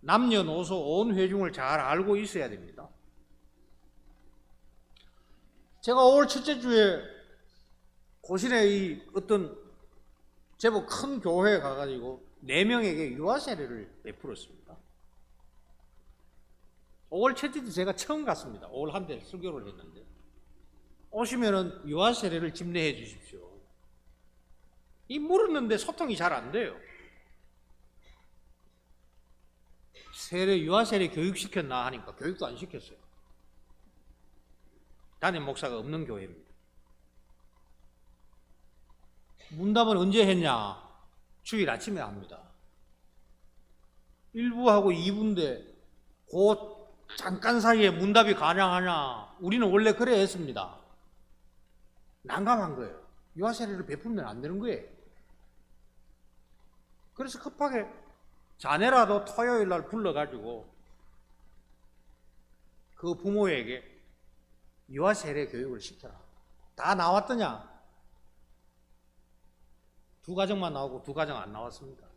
남녀노소 온 회중을 잘 알고 있어야 됩니다. 제가 5월 첫째 주에 고신의 이 어떤 제법 큰 교회에 가가지고 4명에게 유아 세례를 베풀었습니다. 5월 첫째 주 제가 처음 갔습니다. 5월 한 달 설교를 했는데 오시면은 유아 세례를 집례해 주십시오. 이 물었는데 소통이 잘 안 돼요. 유아 세례 교육시켰나 하니까 교육도 안 시켰어요. 담임 목사가 없는 교회입니다. 문답은 언제 했냐? 주일 아침에 합니다. 1부하고 2부인데 그 잠깐 사이에 문답이 가능하냐? 우리는 원래 그래 했습니다. 난감한 거예요. 유아 세례를 베풀면 안 되는 거예요. 그래서 급하게 자네라도 토요일 날 불러가지고 그 부모에게 유아 세례 교육을 시켜라. 다 나왔더냐? 2가정만 나오고 2가정 안 나왔습니다.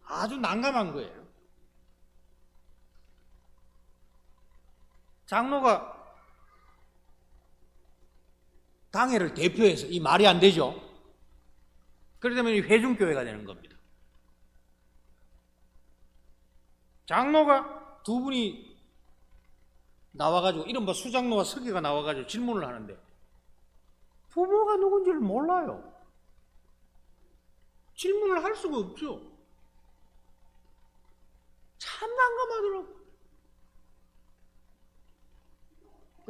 아주 난감한 거예요. 장로가 당회를 대표해서 이 말이 안 되죠. 그러려면 회중교회가 되는 겁니다. 장로가 2분이 나와가지고 이른바 수장로와 서기가 나와가지고 질문을 하는데 부모가 누군지를 몰라요. 질문을 할 수가 없죠. 참 난감하더라고요.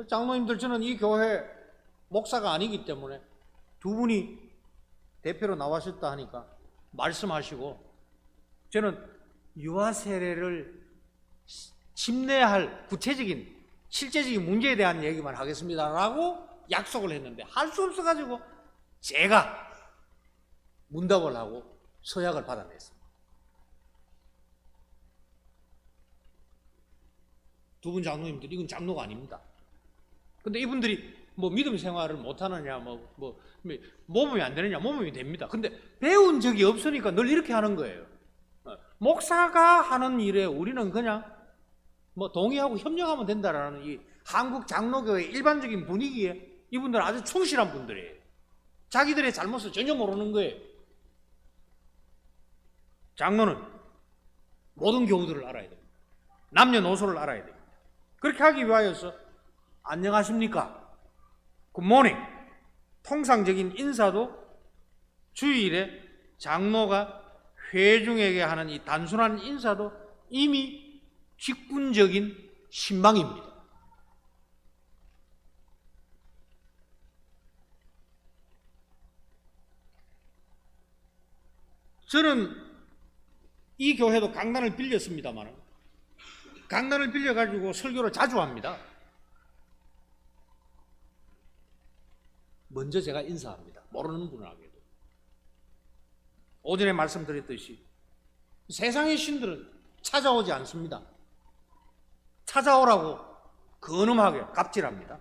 장로님들, 저는 이 교회 목사가 아니기 때문에 2분이 대표로 나와셨다 하니까 말씀하시고 저는 유아 세례를 집례할 구체적인 실제적인 문제에 대한 얘기만 하겠습니다라고 약속을 했는데 할 수 없어가지고 제가 문답을 하고 서약을 받아냈습니다. 2분 장로님들, 이건 장로가 아닙니다. 근데 이분들이 뭐 믿음 생활을 못하느냐, 모범이 안 되느냐, 모범이 됩니다. 근데 배운 적이 없으니까 늘 이렇게 하는 거예요. 목사가 하는 일에 우리는 그냥 동의하고 협력하면 된다라는 이 한국 장로교의 일반적인 분위기에 이분들은 아주 충실한 분들이에요. 자기들의 잘못을 전혀 모르는 거예요. 장로는 모든 교우들을 알아야 됩니다. 남녀노소를 알아야 됩니다. 그렇게 하기 위하여서 안녕하십니까, 굿모닝, 통상적인 인사도 주일에 장로가 회중에게 하는 이 단순한 인사도 이미 직분적인 신방입니다. 저는 이 교회도 강단을 빌렸습니다만 강단을 빌려가지고 설교를 자주 합니다. 먼저 제가 인사합니다. 모르는 분에게도. 오전에 말씀드렸듯이 세상의 신들은 찾아오지 않습니다. 찾아오라고 근엄하게 갑질합니다.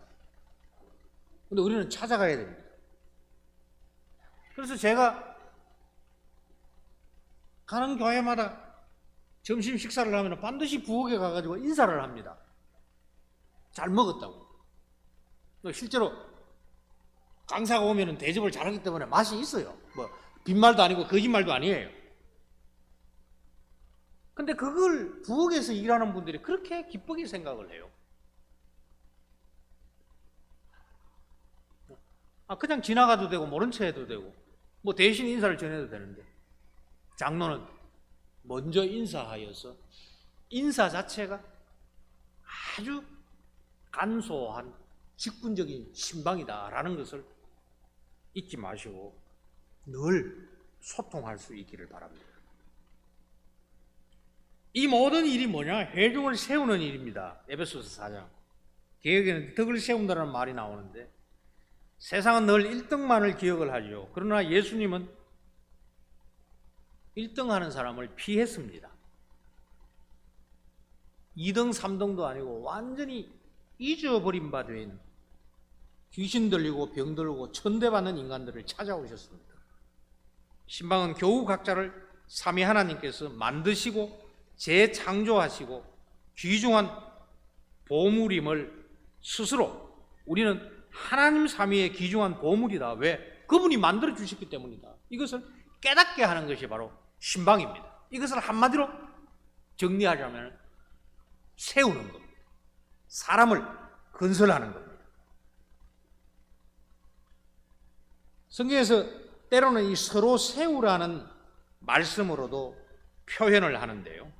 근데 우리는 찾아가야 됩니다. 그래서 제가 가는 교회마다 점심 식사를 하면 반드시 부엌에 가가지고 인사를 합니다. 잘 먹었다고. 실제로 강사가 오면 대접을 잘하기 때문에 맛이 있어요. 뭐 빈말도 아니고 거짓말도 아니에요. 근데 그걸 부엌에서 일하는 분들이 그렇게 기쁘게 생각을 해요. 그냥 지나가도 되고 모른 체 해도 되고 뭐 대신 인사를 전해도 되는데 장로는 먼저 인사하여서 인사 자체가 아주 간소한 직분적인 신방이다라는 것을 잊지 마시고 늘 소통할 수 있기를 바랍니다. 이 모든 일이 뭐냐? 회중을 세우는 일입니다. 에베소서 4장. 개혁에는 덕을 세운다는 말이 나오는데 세상은 늘 1등만을 기억을 하죠. 그러나 예수님은 1등 하는 사람을 피했습니다. 2등, 3등도 아니고 완전히 잊어버린 바 된 귀신 들리고 병 들고 천대받는 인간들을 찾아오셨습니다. 신방은 겨우 각자를 삼위 하나님께서 만드시고 재창조하시고 귀중한 보물임을 스스로 우리는 하나님 삼위의 귀중한 보물이다. 왜? 그분이 만들어 주셨기 때문이다. 이것을 깨닫게 하는 것이 바로 신방입니다. 이것을 한마디로 정리하자면 세우는 겁니다. 사람을 건설하는 겁니다. 성경에서 때로는 이 서로 세우라는 말씀으로도 표현을 하는데요.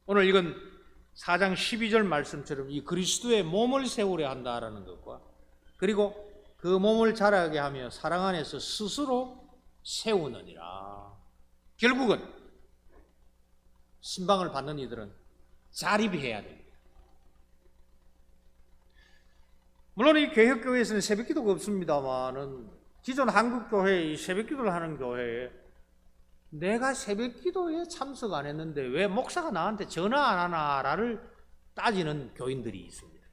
오늘 읽은 4장 12절 말씀처럼 이 그리스도의 몸을 세우려 한다라는 것과 그리고 그 몸을 자라게 하며 사랑 안에서 스스로 세우느니라. 결국은 신방을 받는 이들은 자립해야 됩니다. 물론 이 개혁교회에서는 새벽기도가 없습니다만은 기존 한국교회 이 새벽기도를 하는 교회에 내가 새벽기도에 참석 안 했는데 왜 목사가 나한테 전화 안 하나를 따지는 교인들이 있습니다.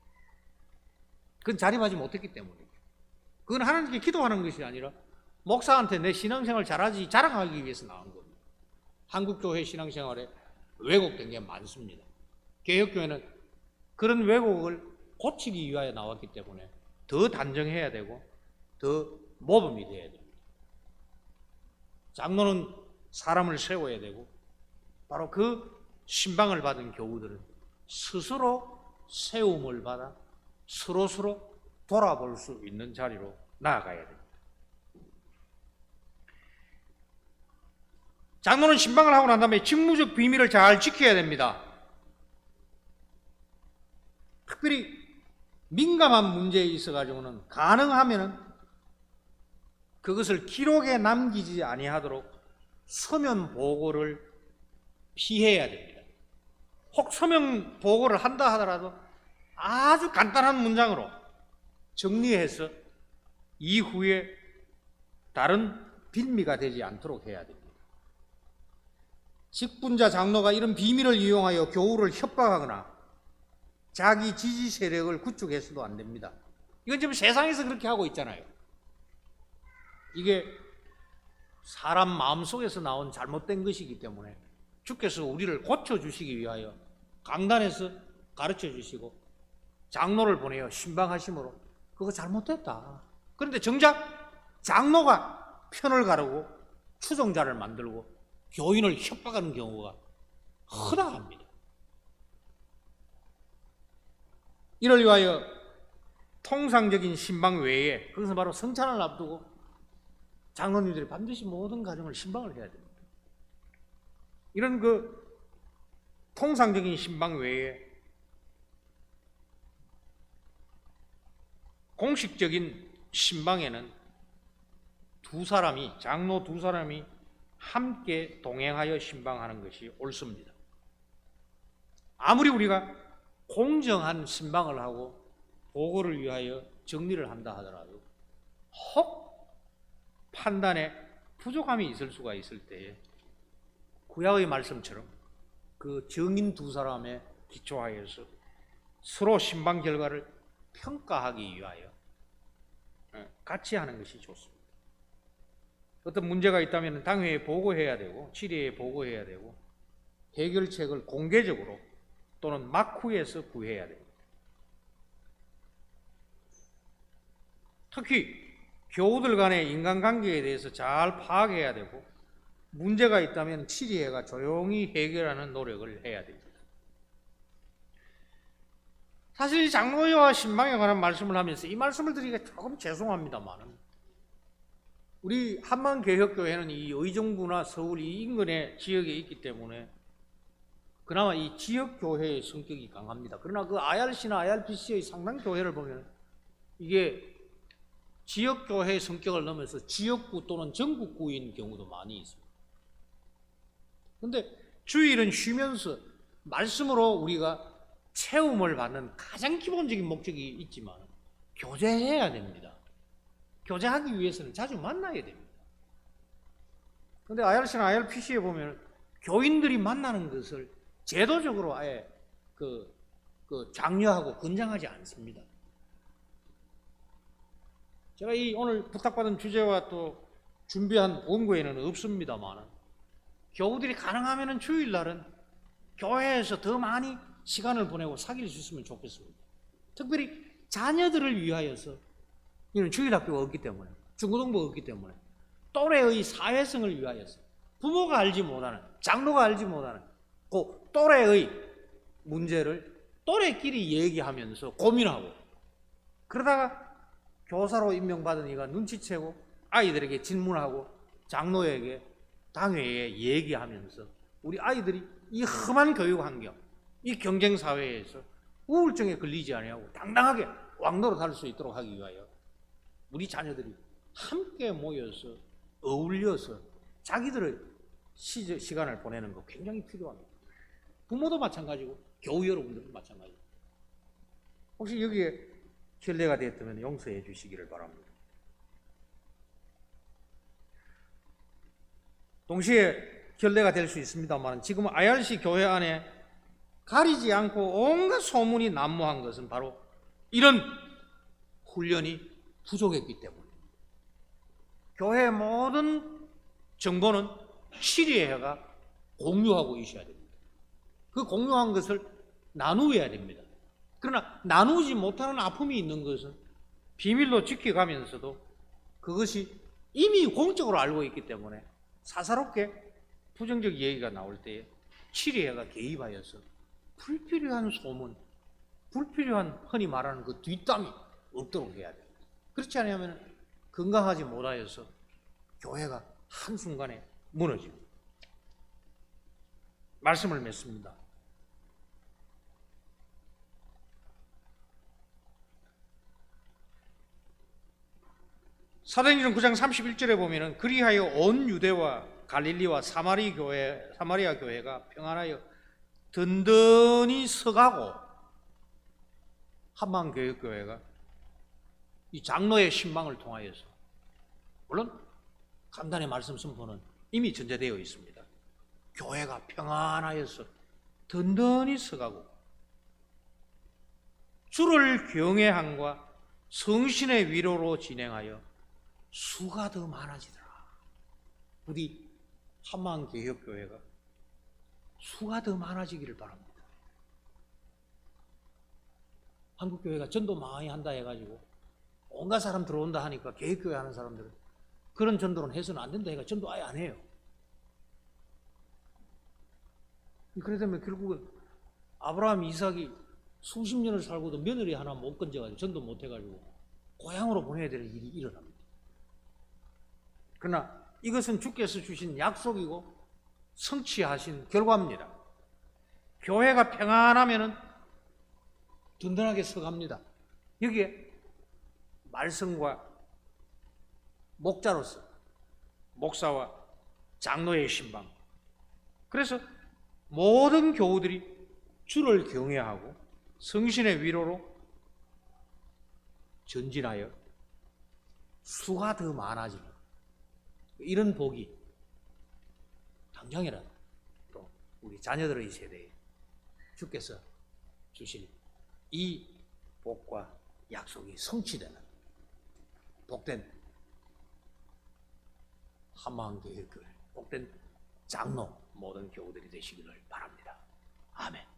그건 자립하지 못했기 때문이에요. 그건 하나님께 기도하는 것이 아니라 목사한테 내 신앙생활 잘하지 자랑하기 위해서 나온 겁니다. 한국교회 신앙생활에 왜곡된 게 많습니다. 개혁교회는 그런 왜곡을 고치기 위하여 나왔기 때문에 더 단정해야 되고 더 모범이 되어야 됩니다. 장로는 사람을 세워야 되고 바로 그 신방을 받은 교우들은 스스로 세움을 받아 서로 돌아볼 수 있는 자리로 나아가야 됩니다. 장로는 신방을 하고 난 다음에 직무적 비밀을 잘 지켜야 됩니다. 특별히 민감한 문제에 있어가지고는 가능하면은 그것을 기록에 남기지 아니하도록 서면 보고를 피해야 됩니다. 혹 서면 보고를 한다 하더라도 아주 간단한 문장으로 정리해서 이후에 다른 빌미가 되지 않도록 해야 됩니다. 직분자 장로가 이런 비밀을 이용하여 교우를 협박하거나 자기 지지 세력을 구축해서도 안 됩니다. 이건 지금 세상에서 그렇게 하고 있잖아요. 이게 사람 마음속에서 나온 잘못된 것이기 때문에 주께서 우리를 고쳐주시기 위하여 강단에서 가르쳐 주시고 장로를 보내어 신방하심으로 그거 잘못됐다. 그런데 정작 장로가 편을 가르고 추종자를 만들고 교인을 협박하는 경우가 허다합니다. 이를 위하여 통상적인 신방 외에 그것은 바로 성찬을 앞두고 장로님들이 반드시 모든 가정을 신방을 해야 됩니다. 이런 통상적인 신방 외에 공식적인 신방에는 장로 두 사람이 함께 동행하여 신방하는 것이 옳습니다. 아무리 우리가 공정한 신방을 하고 보고를 위하여 정리를 한다 하더라도 혹 판단에 부족함이 있을 수가 있을 때에 구약의 말씀처럼 그 증인 두 사람에 기초하여서 서로 신방 결과를 평가하기 위하여 같이 하는 것이 좋습니다. 어떤 문제가 있다면 당회에 보고해야 되고 치리에 보고해야 되고 해결책을 공개적으로 또는 막후에서 구해야 됩니다. 특히 교우들 간의 인간관계에 대해서 잘 파악해야 되고 문제가 있다면 치리회가 조용히 해결하는 노력을 해야 됩니다. 사실 장로회와 신방에 관한 말씀을 하면서 이 말씀을 드리기가 조금 죄송합니다만 우리 한만개혁교회는 이 의정부나 서울 이 인근의 지역에 있기 때문에 그나마 이 지역교회의 성격이 강합니다. 그러나 그 IRC나 IRPC의 상당 교회를 보면 이게 지역교회의 성격을 넘어서 지역구 또는 전국구인 경우도 많이 있습니다. 그런데 주일은 쉬면서 말씀으로 우리가 체험을 받는 가장 기본적인 목적이 있지만 교제해야 됩니다. 교제하기 위해서는 자주 만나야 됩니다. 그런데 IRC나 IRPC에 보면 교인들이 만나는 것을 제도적으로 아예 장려하고 권장하지 않습니다. 제가 이 오늘 부탁받은 주제와 또 준비한 원고에는 없습니다만 교우들이 가능하면 주일날은 교회에서 더 많이 시간을 보내고 사귈 수 있으면 좋겠습니다. 특별히 자녀들을 위하여서 이는 주일학교가 없기 때문에 중고등부가 없기 때문에 또래의 사회성을 위하여서 부모가 알지 못하는 장로가 알지 못하는 그 또래의 문제를 또래끼리 얘기하면서 고민하고 그러다가 교사로 임명받은 이가 눈치채고 아이들에게 질문하고 장로에게 당회에 얘기하면서 우리 아이들이 이 험한 교육 환경, 이 경쟁 사회에서 우울증에 걸리지 아니하고 당당하게 왕노릇 할 수 있도록 하기 위하여 우리 자녀들이 함께 모여서 어울려서 자기들의 시간을 보내는 거 굉장히 필요합니다. 부모도 마찬가지고 교우 여러분들도 마찬가지고 혹시 여기에 결례가 되었다면 용서해 주시기를 바랍니다. 동시에 결례가 될 수 있습니다만 지금 IRC 교회 안에 가리지 않고 온갖 소문이 난무한 것은 바로 이런 훈련이 부족했기 때문입니다. 교회의 모든 정보는 치리회가 공유하고 있어야 됩니다. 그 공유한 것을 나누어야 됩니다. 그러나 나누지 못하는 아픔이 있는 것은 비밀로 지켜가면서도 그것이 이미 공적으로 알고 있기 때문에 사사롭게 부정적 얘기가 나올 때에 치리회가 개입하여서 불필요한 소문, 불필요한 흔히 말하는 그 뒷담이 없도록 해야 됩니다. 그렇지 않으면 건강하지 못하여서 교회가 한순간에 무너집니다. 말씀을 맺습니다. 사도행전 9장 31절에 보면은 그리하여 온 유대와 갈릴리와 사마리아 교회가 평안하여 든든히 서가고 한만교회가 이 장로의 신방을 통하여서 물론 간단히 말씀 선포는 이미 전제되어 있습니다. 교회가 평안하여서 든든히 서가고 주를 경외함과 성신의 위로로 진행하여 수가 더 많아지더라. 부디 한만개혁교회가 수가 더 많아지기를 바랍니다. 한국교회가 전도 많이 한다 해가지고 온갖 사람 들어온다 하니까 개혁교회 하는 사람들은 그런 전도는 해서는 안 된다 해가 전도 아예 안 해요. 그러다면 결국은 아브라함, 이삭이 수십 년을 살고도 며느리 하나 못 건져가지고 전도 못 해가지고 고향으로 보내야 될 일이 일어납니다. 그러나 이것은 주께서 주신 약속이고 성취하신 결과입니다. 교회가 평안하면은 든든하게 서갑니다. 여기에 말씀과 목자로서 목사와 장로의 신방, 그래서 모든 교우들이 주를 경외하고 성신의 위로로 전진하여 수가 더 많아지는 이런 복이 당장이라도 또 우리 자녀들의 세대에 주께서 주실 이 복과 약속이 성취되는 복된 한마음교회 복된 장로 모든 교우들이 되시기를 바랍니다. 아멘.